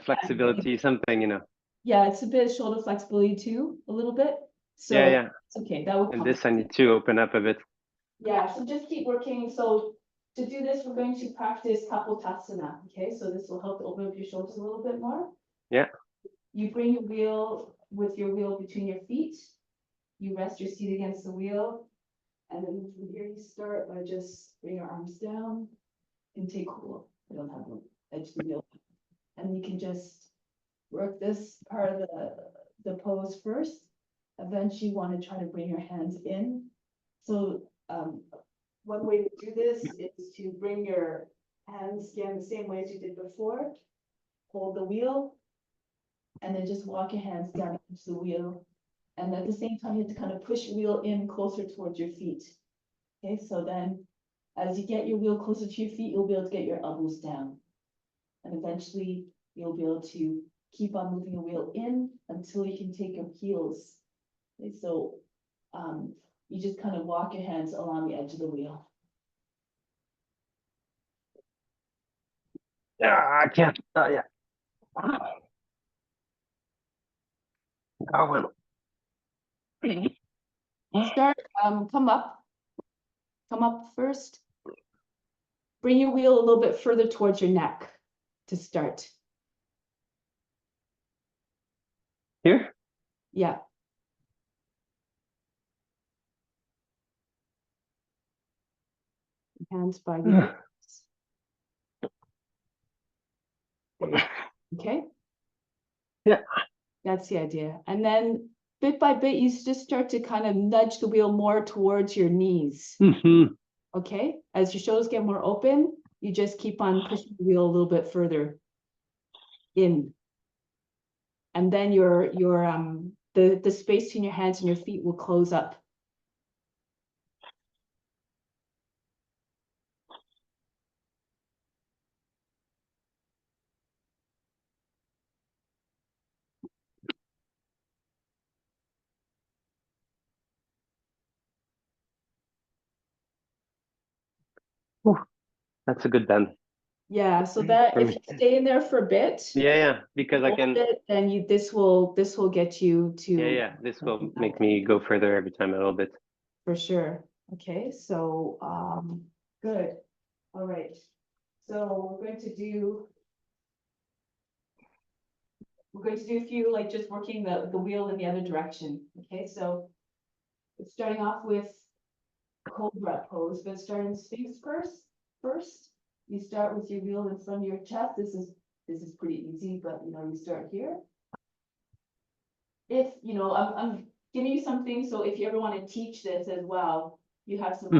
flexibility, something, you know. Yeah, it's a bit of shoulder flexibility too, a little bit. So Yeah. it's okay, that will come. And this I need to open up a bit. Yeah, so just keep working. So to do this, we're going to practice Kapotasana. Okay, so this will help to open up your shoulders a little bit more. Yeah. You bring your wheel with your wheel between your feet. You rest your seat against the wheel. And then from here you start by just bring your arms down and take hold. I don't have the edge of the wheel. And you can just work this part of the pose first. Eventually you want to try to bring your hands in. So one way to do this is to bring your hands again the same way as you did before. Hold the wheel. And then just walk your hands down into the wheel. And at the same time, you have to kind of push your wheel in closer towards your feet. Okay, so then as you get your wheel closer to your feet, you'll be able to get your elbows down. And eventually you'll be able to keep on moving the wheel in until you can take your heels. Okay, so you just kind of walk your hands along the edge of the wheel. Yeah, I can't. Yeah. Oh, well. Start, come up first. Bring your wheel a little bit further towards your neck to start. Here? Yeah. Hands by your hips. Okay? Yeah. That's the idea. And then bit by bit, you just start to kind of nudge the wheel more towards your knees. Mm-hmm. Okay? As your shoulders get more open, you just keep on pushing the wheel a little bit further in. And then the space between your hands and your feet will close up. That's a good bend. Yeah, so that if you stay in there for a bit, Yeah, because I hold can. it, then this will get you to. Yeah, this will make me go further every time a little bit. For sure. Okay, so good. All right. So we're going to do a few, like just working the wheel in the other direction. Okay, so it's starting off with cobra pose, but starting Sphinx first. You start with your wheel in front of your chest. This is pretty easy, but you start here. If I'm giving you something, so if you ever want to teach this as well, you have some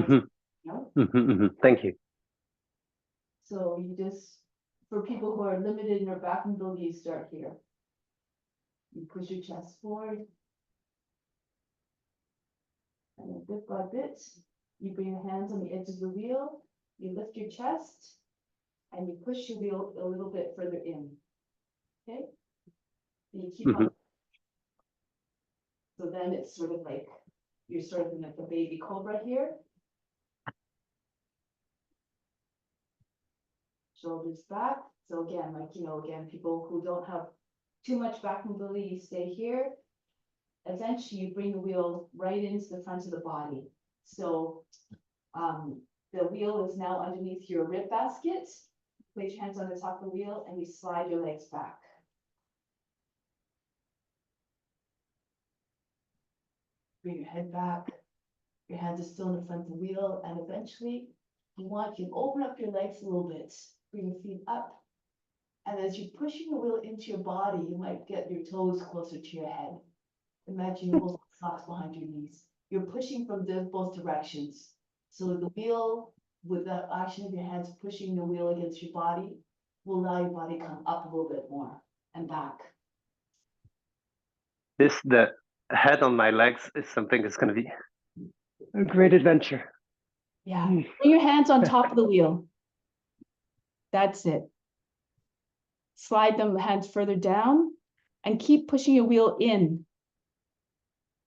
Thank you. So you just, for people who are limited in their back mobility, you start here. You push your chest forward. And then bit by bit, you bring your hands on the edge of the wheel, you lift your chest, and you push your wheel a little bit further in. Okay? And you keep on. So then it's sort of like, you're sort of in like a baby cobra here. Shoulders back. So again, like, again, people who don't have too much back mobility, you stay here. Eventually you bring the wheel right into the front of the body. So the wheel is now underneath your rib basket. Place your hands on the top of the wheel and you slide your legs back. Bring your head back. Your hands are still in the front of the wheel, and eventually you open up your legs a little bit. Bring your feet up. And as you're pushing the wheel into your body, you might get your toes closer to your head. Imagine you hold socks behind your knees. You're pushing from both directions. So the wheel, with the action of your hands pushing the wheel against your body, will allow your body to come up a little bit more and back. The head on my legs is something that's going to be a great adventure. Yeah. Bring your hands on top of the wheel. That's it. Slide them hands further down and keep pushing your wheel in.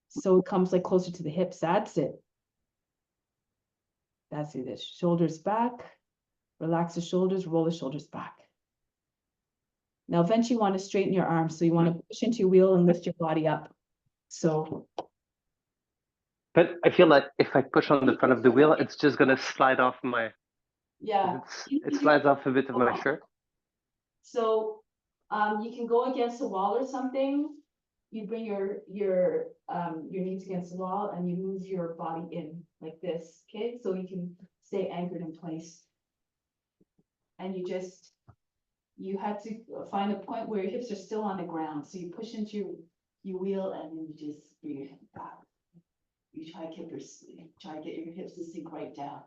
So it comes like closer to the hips. That's it. That's it. Shoulders back. Relax the shoulders, roll the shoulders back. Now eventually you want to straighten your arms. So you want to push into your wheel and lift your body up. So But I feel like if I push on the front of the wheel, it's just gonna slide off my. Yeah. It slides off a bit of my shirt. So, you can go against a wall or something. You bring your knees against the wall and you move your body in like this, okay? So you can stay anchored in place. And you had to find a point where your hips are still on the ground. So you push into your wheel and then you just bring your head back. You try to get your hips to sink right down.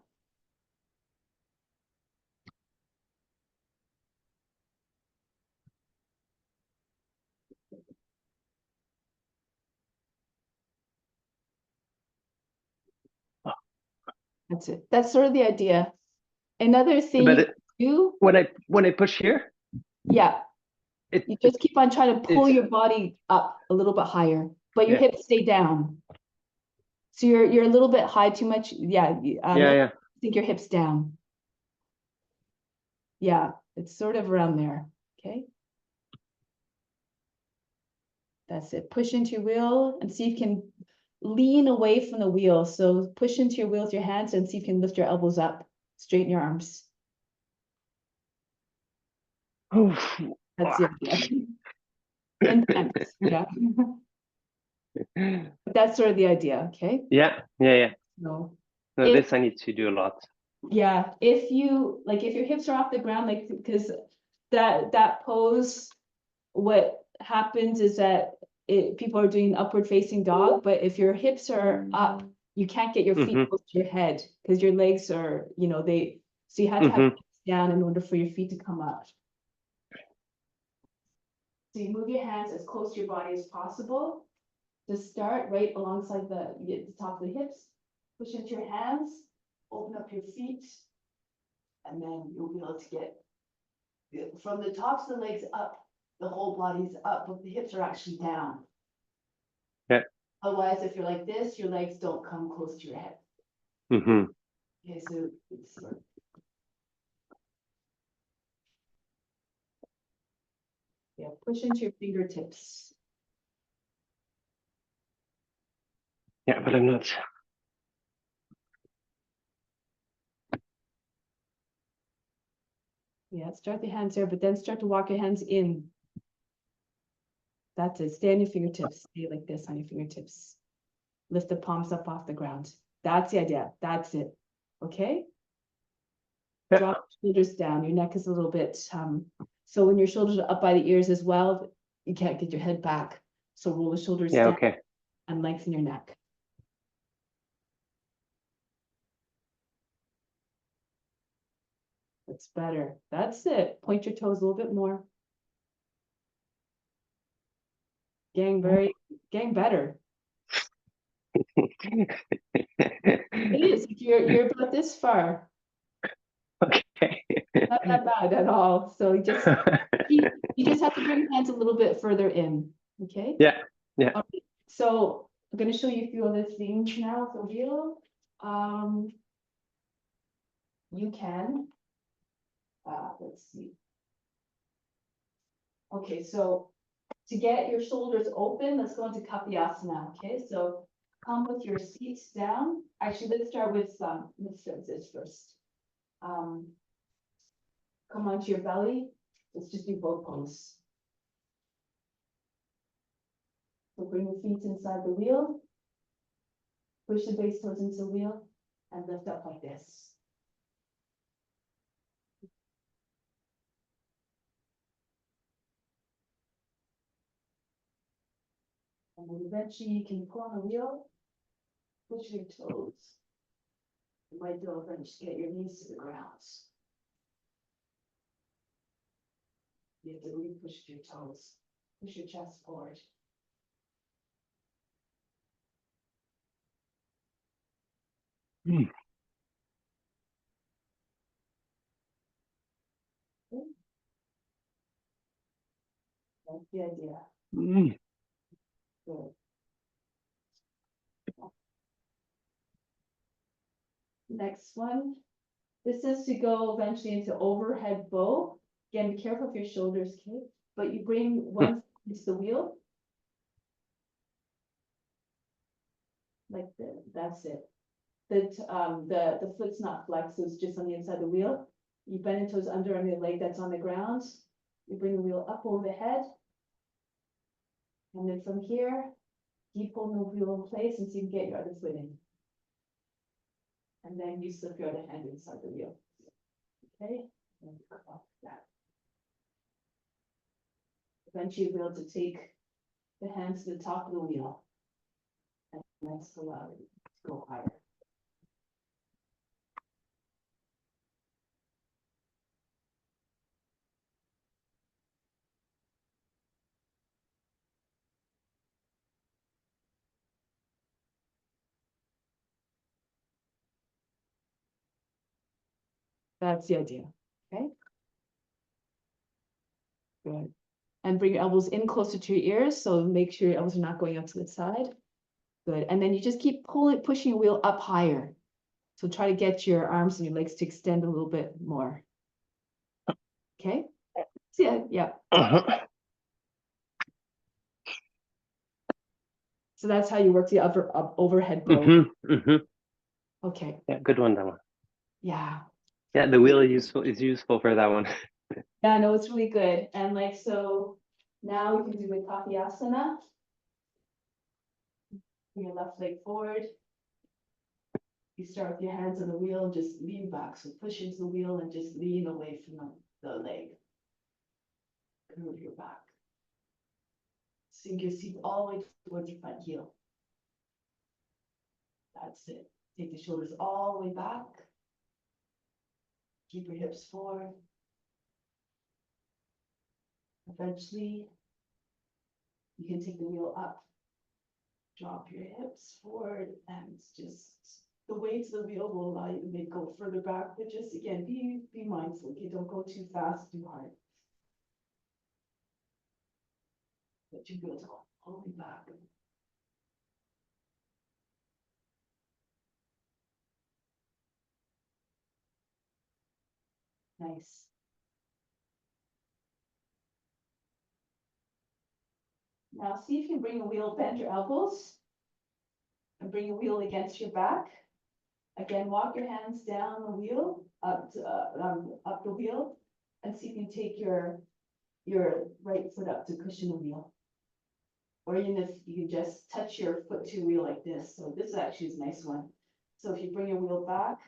That's it. That's sort of the idea. Another thing But you do, when I push here, yeah, you just keep on trying to pull it's- your body up a little bit higher, but your Yeah. hips stay down. So you're a little bit high too much. Yeah. yeah. Think your hips down. Yeah, it's sort of around there. Okay. That's it. Push into your wheel and see if you can lean away from the wheel. So push into your wheel with your hands and see if you can lift your elbows up, straighten your arms. That's it. Yeah. Intense. Yeah. That's sort of the idea. Okay. Yeah. No. No, If- this I need to do a lot. Yeah, if your hips are off the ground, like, because that pose, what happens is that people are doing upward facing dog, but if your hips are up, you can't get your feet close to your head because your legs are, so you have to have your hips down in order for your feet to come up. So you move your hands as close to your body as possible. Just start right alongside the top of the hips, push into your hands, open up your feet, and then you'll be able to get from the tops of the legs up, the whole body's up, but the hips are actually down. Yeah. Otherwise, if you're like this, your legs don't come close to your head. Okay, so it's push into your fingertips. Yeah, but I'm not. Yeah, start the hands there, but then start to walk your hands in. That's it. Stay on your fingertips. Stay like this on your fingertips. Lift the palms up off the ground. That's the idea. That's it. Okay? Yeah. Drop your shoulders down. Your neck is a little bit, so when your shoulders are up by the ears as well, you can't get your head back. So roll the shoulders down and lengthen your neck. That's better. That's it. Point your toes a little bit more. Getting better. It is. You're about this far. Okay. Not that bad at all. So you just have to bring your hands a little bit further in. Okay? Yeah. Right. So I'm going to show you a few other things now with the wheel. You can, let's see. Okay, so to get your shoulders open, let's go into Kapyasana. Okay, so come with your seats down. Actually, let's start with this first. Come onto your belly. Let's just do both poses. So bring your feet inside the wheel. Push the base toes into the wheel and lift up like this. And then eventually you can pull on the wheel, push your toes. You might do it, just get your knees to the ground. You have to really push your toes, push your chest forward. Okay. That's the idea. Good. Next one. This is to go eventually into overhead bow. Again, be careful of your shoulders, okay? But you bring one foot into the wheel. Like That's it. The foot's not flexed, so it's just on the inside of the wheel. You bend your toes under on the leg that's on the ground. You bring the wheel up over the head. And then from here, keep holding the wheel in place until you can get your other foot in. And then you slip your other hand inside the wheel. Okay? And come off that. Eventually you'll be able to take the hands to the top of the wheel. And that's allow it to go higher. That's the idea, okay? Good. And bring your elbows in closer to your ears, so make sure your elbows are not going up to the side. Good, and then you just keep pushing your wheel up higher. So try to get your arms and your legs to extend a little bit more. Okay? See it? Yeah. So that's how you work the overhead bow. Okay. Yeah, good one, that one. Yeah. Yeah, the wheel is useful for that one. Yeah, no, it's really good. And like, so now we can do the Katyasana. Bring your left leg forward. You start with your hands on the wheel and just lean back. So push into the wheel and just lean away from the leg. Curve your back. Sink your seat all the way towards your front heel. That's it. Take the shoulders all the way back. Keep your hips forward. Eventually, you can take the wheel up. Drop your hips forward, and it's just the weight of the wheel will allow you to go further back, but just again, be mindful. Okay, don't go too fast, too hard. Let your wheels go all the way back. Nice. Now see if you can bring your wheel, bend your elbows, and bring your wheel against your back. Again, walk your hands down the wheel, up the wheel, and see if you can take your right foot up to cushion the wheel. Or even if you can just touch your foot to wheel like this. So this actually is a nice one. So if you bring your wheel back,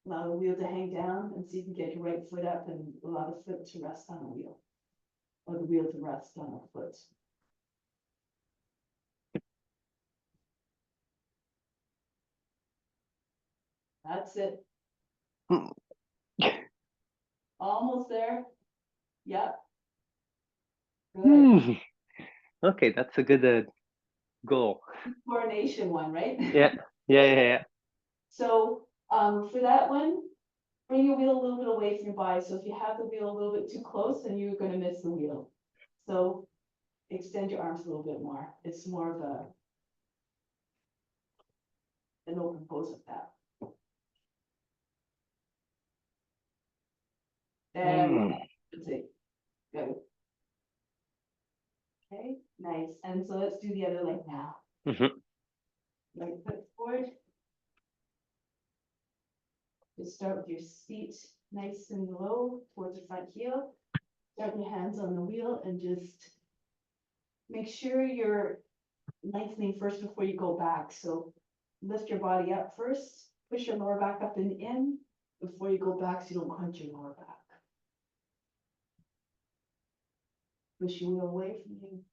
allow the wheel to hang down and see if you can get your right foot up and allow the foot to rest on the wheel. Or the wheel to rest on the foot. That's it. Almost there. Yep. Good. Okay, that's a good goal. Coordination one, right? Yeah. So for that one, bring your wheel a little bit away from your body. So if you have the wheel a little bit too close, then you're going to miss the wheel. So extend your arms a little bit more. It's more of an open pose with that. And that's it. Good. Okay, nice. And so let's do the other leg now. Right foot forward. Just start with your feet nice and low towards the front heel. Start your hands on the wheel and just make sure you're lengthening first before you go back. So lift your body up first, push your lower back up and in before you go back so you don't crunch your lower back. Push your wheel away from you.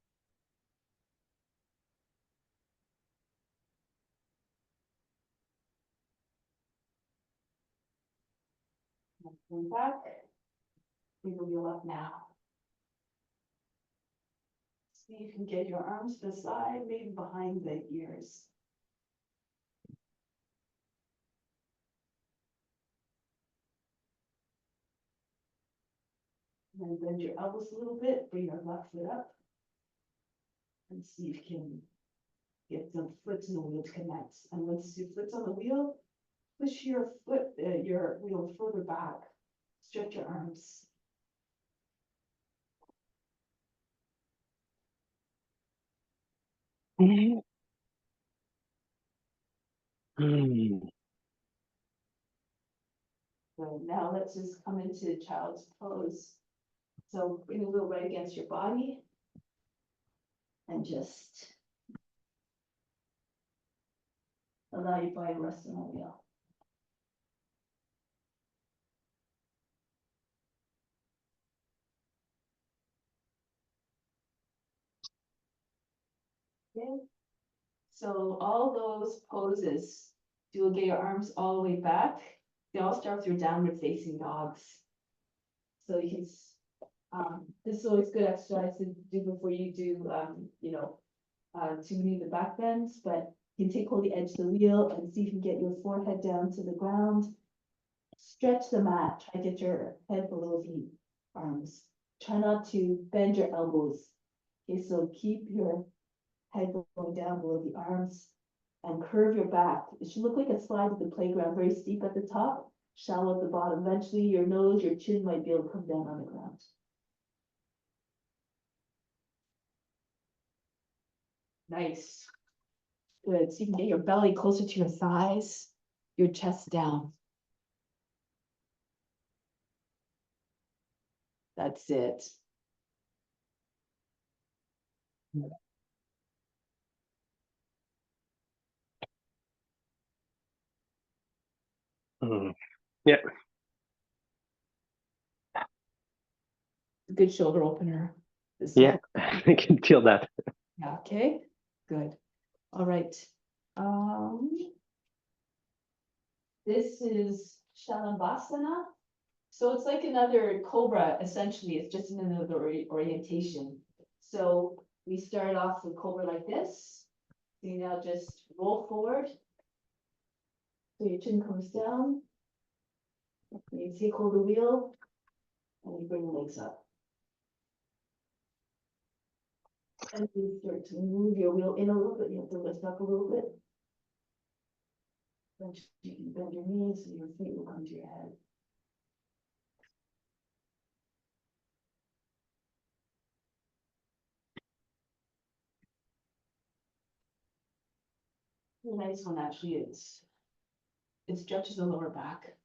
Going back. Bring the wheel up now. See if you can get your arms to the side, maybe behind the ears. And then bend your elbows a little bit, bring your left foot up. And see if you can get the foot in the wheel to connect. And once your foot's on the wheel, push your wheel further back. Stretch your arms. So now let's just come into child's pose. So bring the wheel right against your body. And just allow your body to rest on the wheel. Okay. So all those poses, you will get your arms all the way back. They all start with your downward facing dogs. So you can, this is always good exercise to do before you do, too many of the back bends, but you can take hold of the edge of the wheel and see if you can get your forehead down to the ground. Stretch the mat, try to get your head below the arms. Try not to bend your elbows. Okay, so keep your head going down below the arms and curve your back. It should look like a slide at the playground, very steep at the top, shallow at the bottom. Eventually your nose, your chin might be able to come down on the ground. Nice. Good. So you can get your belly closer to your thighs, your chest down. That's it. Yeah. Good shoulder opener. Yeah, I can feel that. Yeah, okay, good. All right. This is Shalabhasana. So it's like another cobra, essentially. It's just in another orientation. So we start off with cobra like this. So you now just roll forward. So your chin comes down. You take hold of the wheel and you bring the legs up. And you start to move your wheel in a little bit. You have to lift up a little bit. Then you can bend your knees so your feet will come to your head. The nice one actually is, it stretches the lower back.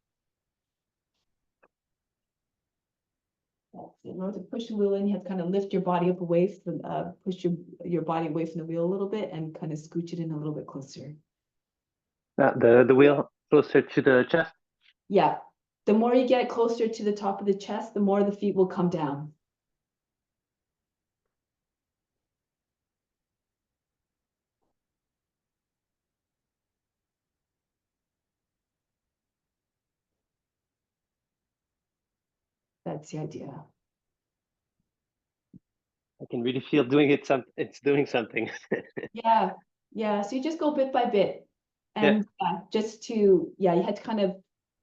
In order to push the wheel in, you have to kind of lift your body up away from, push your body away from the wheel a little bit and kind of scooch it in a little bit closer. The wheel closer to the chest. Yeah, the more you get closer to the top of the chest, the more the feet will come down. That's the idea. I can really feel doing it. It's doing something. Yeah, yeah. So you just go bit by bit, and just to you had to kind of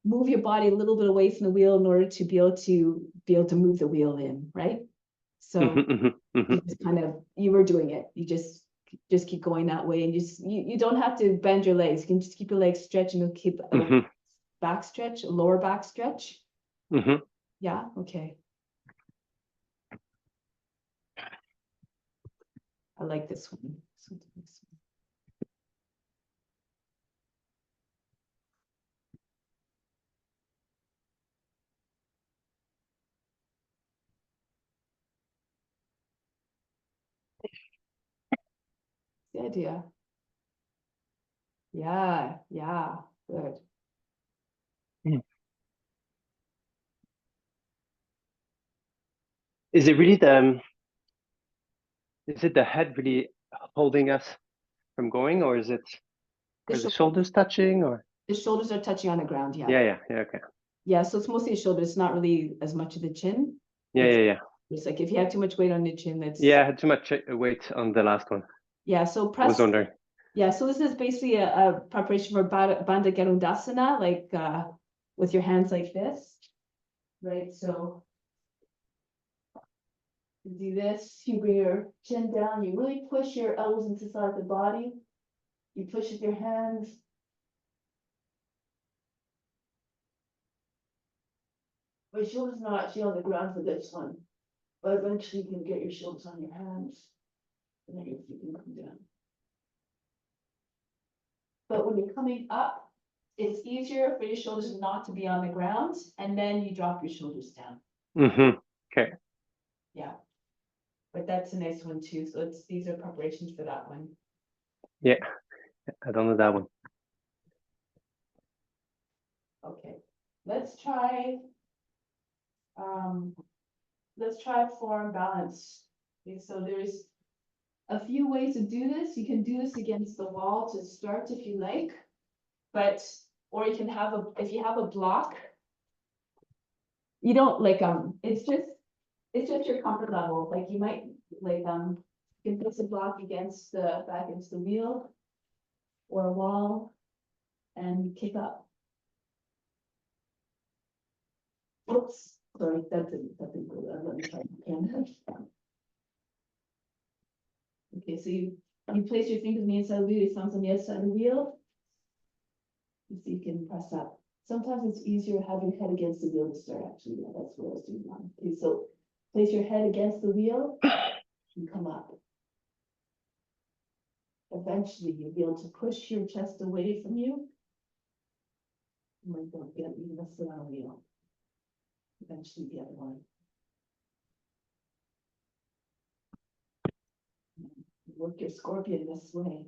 move your body a little bit away from the wheel in order to be able to move the wheel in, right? So you just kind of you were doing it. You just keep going that way, and you don't have to bend your legs. You can just keep your legs stretched, and you'll keep a back stretch, a lower back stretch. Yeah. Okay. I like this one. The idea. Yeah, yeah, good. Is it really is it the head really holding us from going, or is it are the shoulders touching, or the shoulders are touching on the ground? Yeah. yeah, okay. Yeah, so it's mostly the shoulders. It's not really as much of the chin. Yeah. It's like if you have too much weight on the chin, that's Yeah, I had too much weight on the last one. Yeah, so I was wondering. Yeah, so this is basically a preparation for Bandha Garudasana, like with your hands like this, right? So you do this, you bring your chin down, you really push your elbows into the side of the body. You push with your hands. My shoulder's not actually on the ground for this one, but eventually you can get your shoulders on your hands, and then your feet can come down. but when you're coming up, it's easier for your shoulders not to be on the ground, and then you drop your shoulders down. Mm-hmm. Okay. Yeah. But that's a nice one too. So these are preparations for that one. Yeah, I don't know that one. Okay, let's try form balance. Okay, so there's a few ways to do this. You can do this against the wall to start if you like, or you can have if you have a block, you don't like, it's just your comfort level. Like you might like, you can place a block back against the wheel or a wall and kick up. Oops, sorry, that didn't go there. Let me try again. Okay, so you place your fingers on the inside of the wheel, your thumbs on the outside of the wheel. You see, you can press up. Sometimes it's easier having your head against the wheel to start, actually. Yeah, that's what I was doing wrong. Okay, so place your head against the wheel and come up. Eventually, you'll be able to push your chest away from you. You might not get even a foot on a wheel. Eventually, the other one. Work your scorpion this way.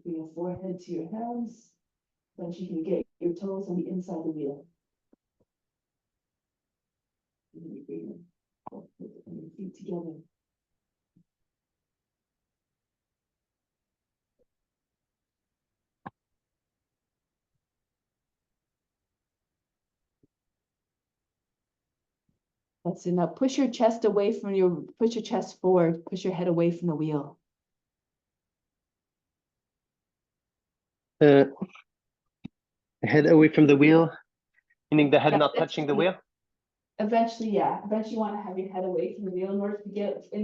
Bring your forehead to your hands. Then you can get your toes on the inside of the wheel. And then you bring your feet together. That's it. Now push your chest away from push your chest forward, push your head away from the wheel. Head away from the wheel, meaning the head Yeah, not touching the wheel. Eventually, yeah. Eventually you want to have your head away from the wheel in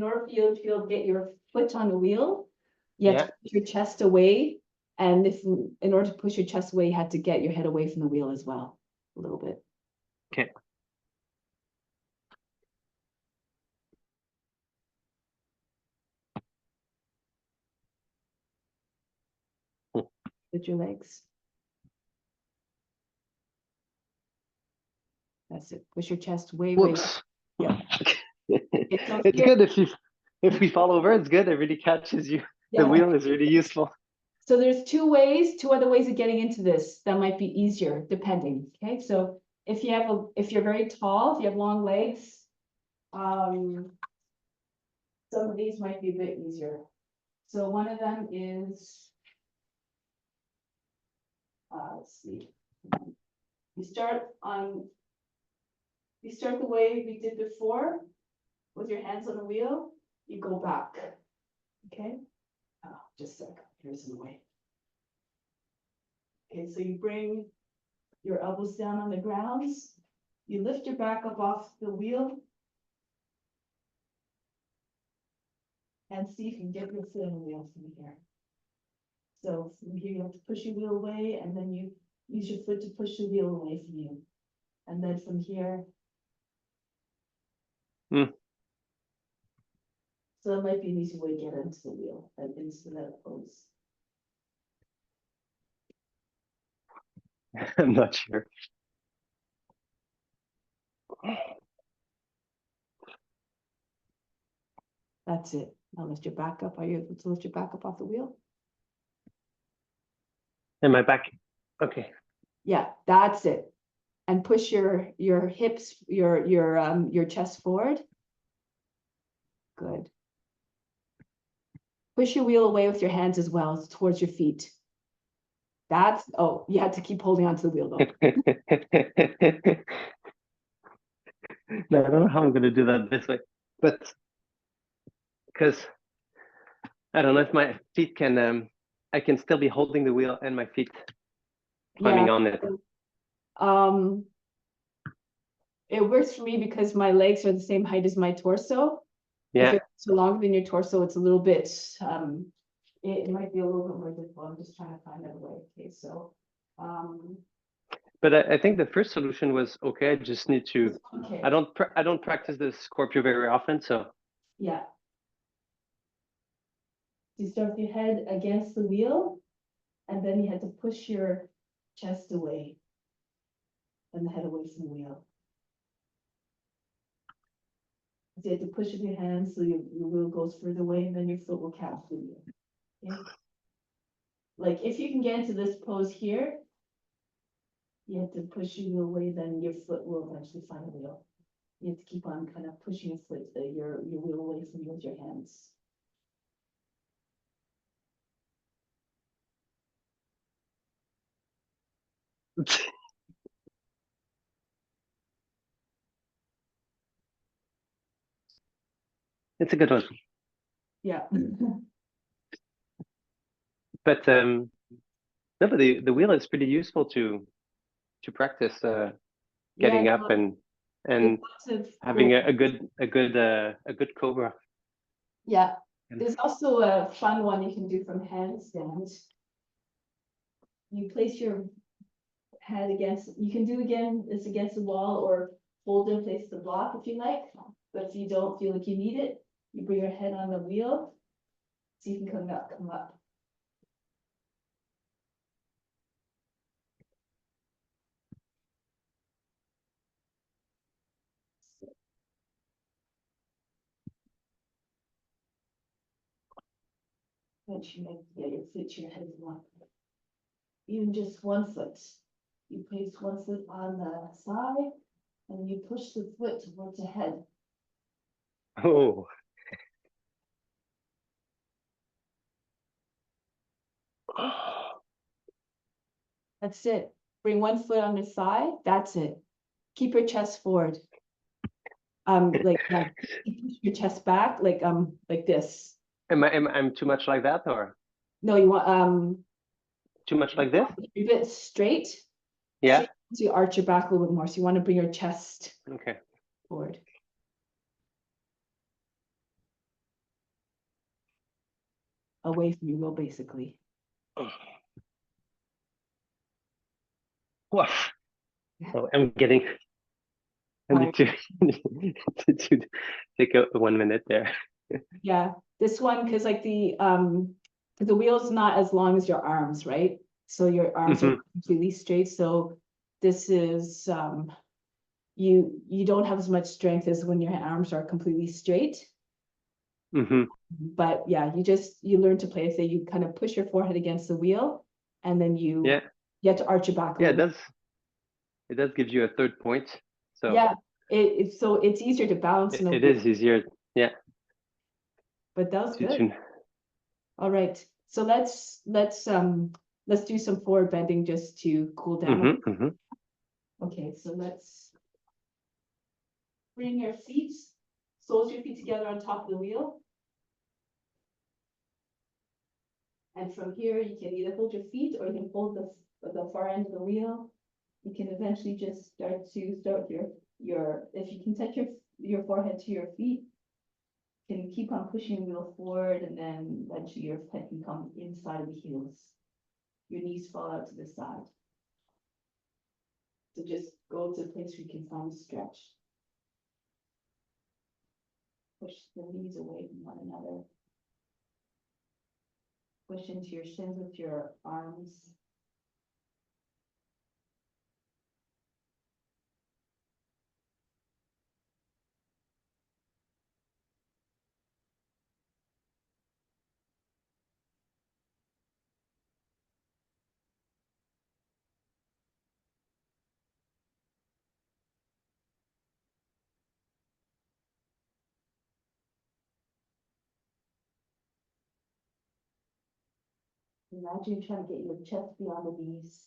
order for you to be able to get your foot on the wheel. You have to push your chest away. And in order to push your chest away, you have to get your head away from the wheel as well, a little bit. Okay. With your legs. That's it. Push your chest way. Whoops. Yeah. It's good if we fall over, it's good. It really catches you. Yeah. The wheel is really useful. So there's two other ways of getting into this that might be easier, depending. Okay, so if you're very tall, if you have long legs, some of these might be a bit easier. So one of them is, let's see, you start the way we did before, with your hands on the wheel, you go back. Okay, just a sec, here's the way. Okay, so you bring your elbows down on the ground, you lift your back up off the wheel, and see if you can get your foot on the wheel from here. So from here, you have to push your wheel away, and then you use your foot to push the wheel away from you. And then from here. So that might be an easy way to get into the wheel and into that pose. I'm not sure. That's it. Now lift your back up. Are you able to lift your back up off the wheel? And my back. Okay. Yeah, that's it. And push your hips, your chest forward. Good. Push your wheel away with your hands as well, towards your feet. You had to keep holding onto the wheel though. No, I don't know how I'm going to do that this way, but because I don't know if my feet can, I can still be holding the wheel and my feet climbing on it. It works for me because my legs are the same height as my torso. Yeah. If it's longer than your torso, it's a little bit, it might be a little bit more difficult. I'm just trying to find that way. Okay, so. But I think the first solution was okay. I just need to. Okay. I don't practice the Scorpio very often, so. Yeah. So you start with your head against the wheel, And then you had to push your chest away and the head away from the wheel. So you have to push with your hands so your wheel goes further away, and then your foot will catch the wheel. Okay? Like if you can get into this pose here, you have to push your wheel away, then your foot will eventually find the wheel. You have to keep on kind of pushing your foot, your wheel away from you with your hands. It's a good one. Yeah. But no, but the wheel is pretty useful to practice getting Yeah, up and there's lots of having cool- a good cobra. Yeah, And- there's also a fun one you can do from handstand. You place your head against, you can do again, this against the wall or hold in place the block if you like. But if you don't feel like you need it, you bring your head on the wheel, so you can come up. Once you make, yeah, your foot, your head is one. Even just one foot. You place one foot on the side and you push the foot towards the head. Oh, That's it. Bring one foot on the side. That's it. Keep your chest forward. Like yeah, push your chest back, like this. I'm too much like that, or No, you want too much like this? a bit straight. Yeah. So you arch your back a little bit more. So you want to bring your chest Okay. forward. Away from your wheel, basically. Wow. Oh, I'm getting. I need to to take a 1 minute there. Yeah, this one, because like the wheel's not as long as your arms, right? So your arms are completely straight. So this is you don't have as much strength as when your arms are completely straight. But yeah, you learn to play. So you kind of push your forehead against the wheel, and then you have to arch your back. Yeah, it does give you a third point. So yeah, so it's easier to balance. it is easier. Yeah. But that was good. All right, so let's do some forward bending just to cool down. Okay, so let's bring your feet, soles of your feet together on top of the wheel. And from here, you can either hold your feet or you can hold the far end of the wheel. You can eventually just start with your, if you can touch your forehead to your feet, you can keep on pushing the wheel forward, and then eventually your head can come inside of the heels. Your knees fall out to the side. So just go to a place where you can find a stretch. Push the knees away from one another. Push into your shins with your arms. Imagine trying to get your chest beyond the knees.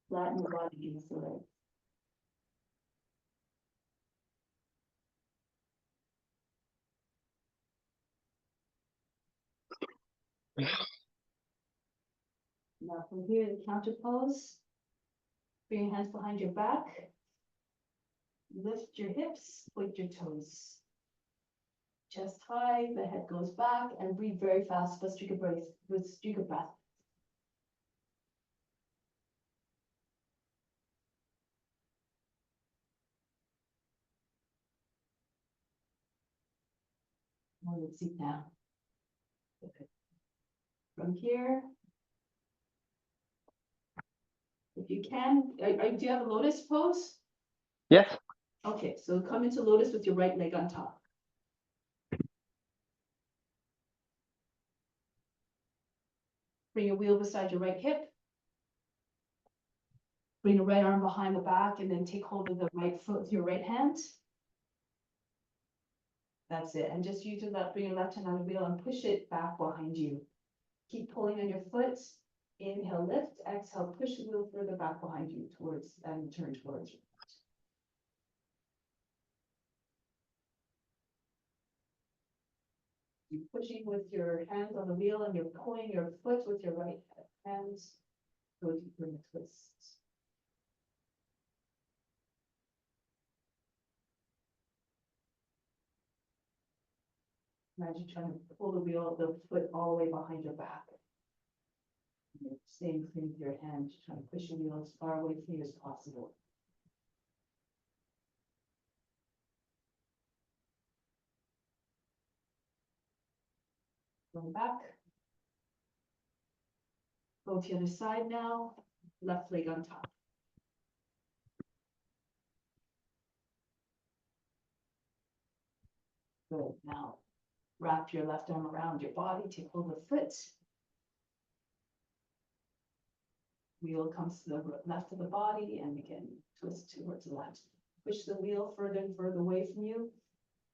Flatten your body against the legs. Now from here, the counter pose. Bring your hands behind your back. Lift your hips, point your toes. Chest high, the head goes back, and breathe very fast. Let's take a breath. Let's take a breath. More than seat now. Okay. From here, If you can, do you have a lotus pose? Yes. Okay, so come into lotus with your right leg on top. Bring your wheel beside your right hip. Bring your right arm behind the back and then take hold of the right foot with your right hand. That's it. And just use your left, bring your left hand on the wheel and push it back behind you. Keep pulling on your foot. Inhale, lift. Exhale, push the wheel further back behind you towards and turn towards you. You're pushing with your hands on the wheel and you're pulling your foot with your right hand. Go deeper in the twist. Imagine trying to pull the wheel, the foot all the way behind your back. You're staying clean with your hand, trying to push the wheel as far away from you as possible. Going back. Go to the other side now, left leg on top. Good, now wrap your left arm around your body, take hold of the foot. Wheel comes to the left of the body and again, twist towards the left. Push the wheel further and further away from you.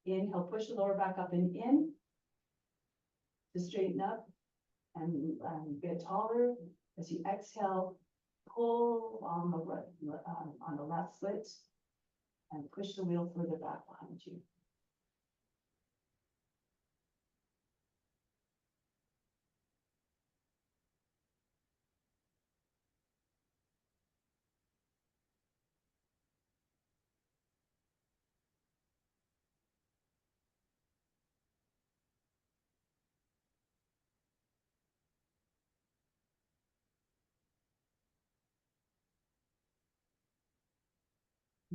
Inhale, push the lower back up and in. To straighten up and get taller. As you exhale, pull on the right, on the left foot and push the wheel further back behind you.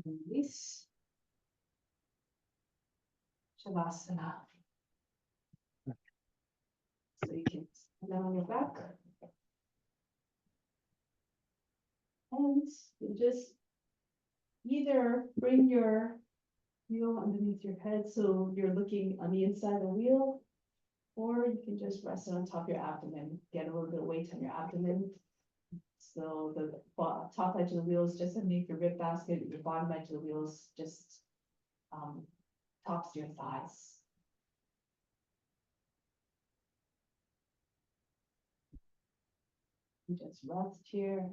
Release. Shavasana. So you can stand down on your back. And you just either bring your wheel underneath your head so you're looking on the inside of the wheel, or you can just rest it on top of your abdomen, get a little bit of weight on your abdomen. So the top edge of the wheel is just underneath your rib basket, your bottom edge of the wheel is just tops your thighs. You just rest here.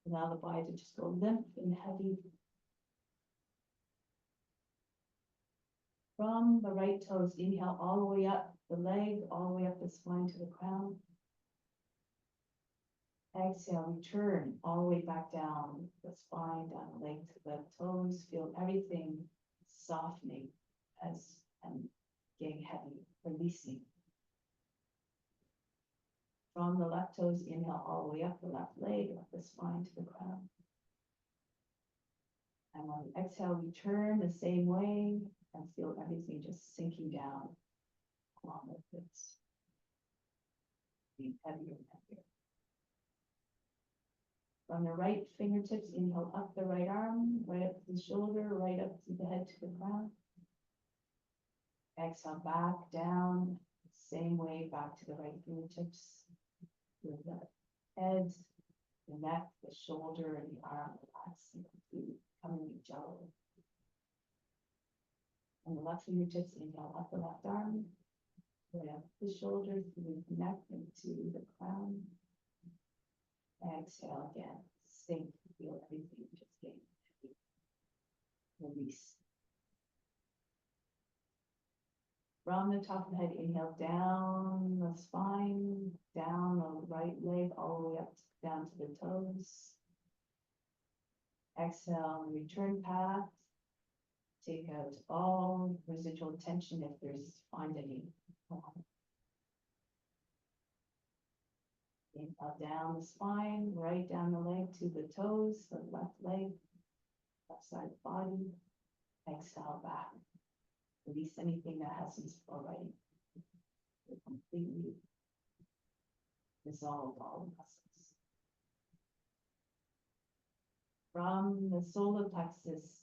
Allow the body to just go limp and heavy. From the right toes, inhale all the way up the leg, all the way up the spine to the crown. Exhale, return all the way back down the spine, down the leg to the toes. Feel everything softening as and getting heavy, releasing. From the left toes, inhale all the way up the left leg, up the spine to the crown. And on the exhale, return the same way and feel everything just sinking down along with this. Being heavier and heavier. From the right fingertips, inhale up the right arm, right up to the shoulder, right up to the head to the crown. Exhale back down, same way back to the right fingertips. With the head, the neck, the shoulder, and the arm relaxing completely, becoming jello. And the left fingertips, inhale up the left arm, right up the shoulder, through the neck into the crown. Exhale again, sink, feel everything just getting heavy. Release. From the top of the head, inhale down the spine, down the right leg, all the way up, down to the toes. Exhale, return path. Take out all residual tension if there's, find any. Inhale down the spine, right down the leg to the toes, the left leg, left side of the body. Exhale back. Release anything that hasn't already. Completely dissolve all the muscles. From the solar plexus,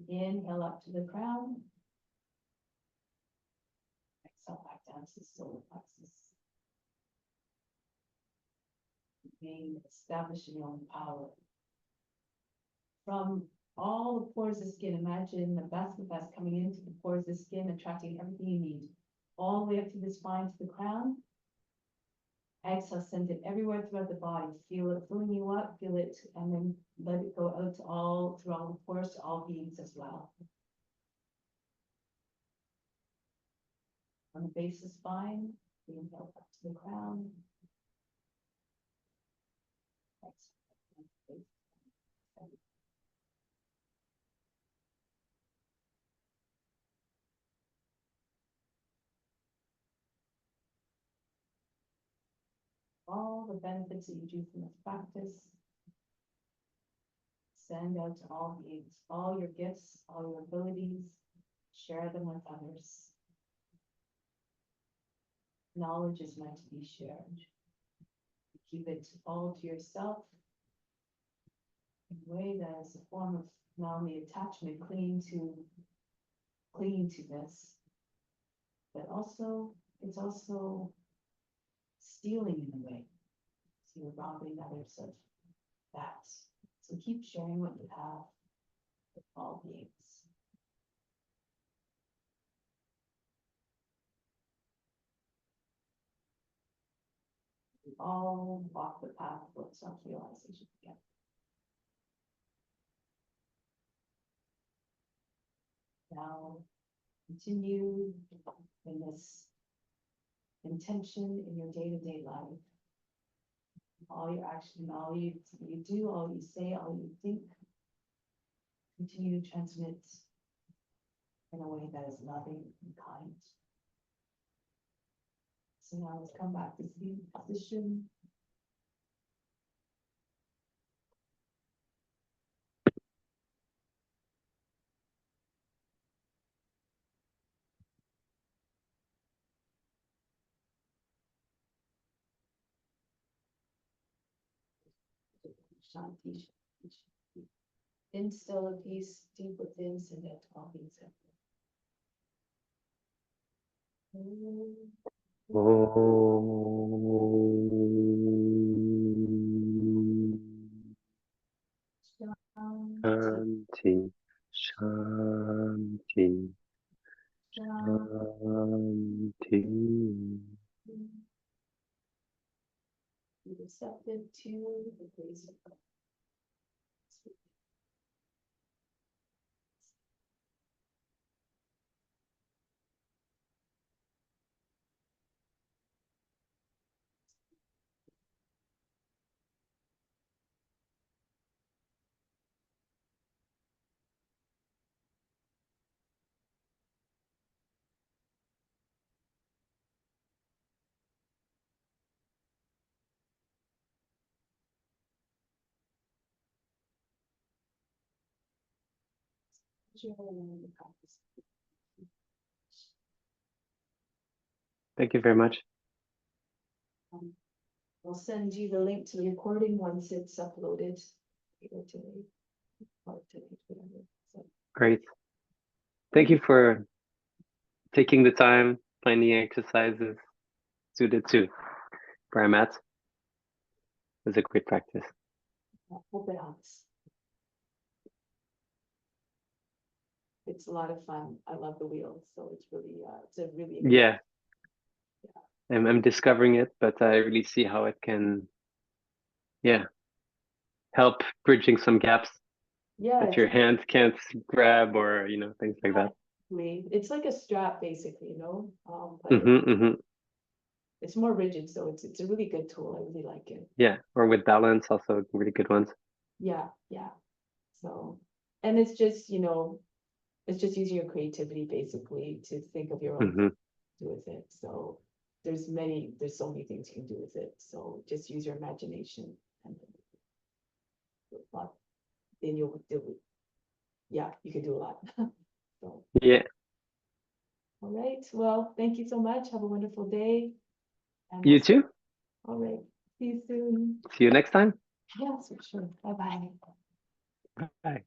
inhale up to the crown. Exhale back down to the solar plexus. Being established in your own power. From all the pores of the skin, imagine the best of the best coming into the pores of the skin, attracting everything you need. All the way up to the spine, to the crown. Exhale, send it everywhere throughout the body. Feel it filling you up, feel it, and then let it go out to all, through all the pores, to all beings as well. On the base of the spine, inhale up to the crown. Exhale. All the benefits that you do from this practice, send out to all beings, all your gifts, all your abilities, share them with others. Knowledge is meant to be shared. Keep it all to yourself in a way that is a form of not only attachment, clinging to this, but also, it's also stealing in a way. So you're robbing others of that. So keep sharing what you have with all beings. We all walk the path of self-realization together. Now, continue in this intention in your day-to-day life. All your action, all you do, all you say, all you think, continue to transmit in a way that is loving and kind. So now let's come back to seated position. Shanti, shanti, shanti. Instill a peace deep within, send out to all beings everywhere. Shanti, shanti, shanti. Be receptive to the grace of God. Thank you very much. I'll send you the link to the recording once it's uploaded. Either today or today, whatever. So, Great. Thank you for taking the time, finding exercises suited to where I'm at. It's a great practice. I hope it helps. It's a lot of fun. I love the wheel, so it's really, it's a really Yeah. I'm discovering it, but I really see how it can, help bridging some gaps that your hand can't grab, or things like that. It's like a strap, basically, but it's more rigid, so it's a really good tool. I really like it. Yeah, or with balance, also really good ones. Yeah. So, and it's just it's just using your creativity basically to think of your own thing to do with it. So there's so many things you can do with it. So just use your imagination and then you'll do it. Yeah, you can do a lot. So Yeah. all right. Well, thank you so much. Have a wonderful day. And You too. all right. See you soon. See you next time. Yes, for sure. Bye-bye. Bye.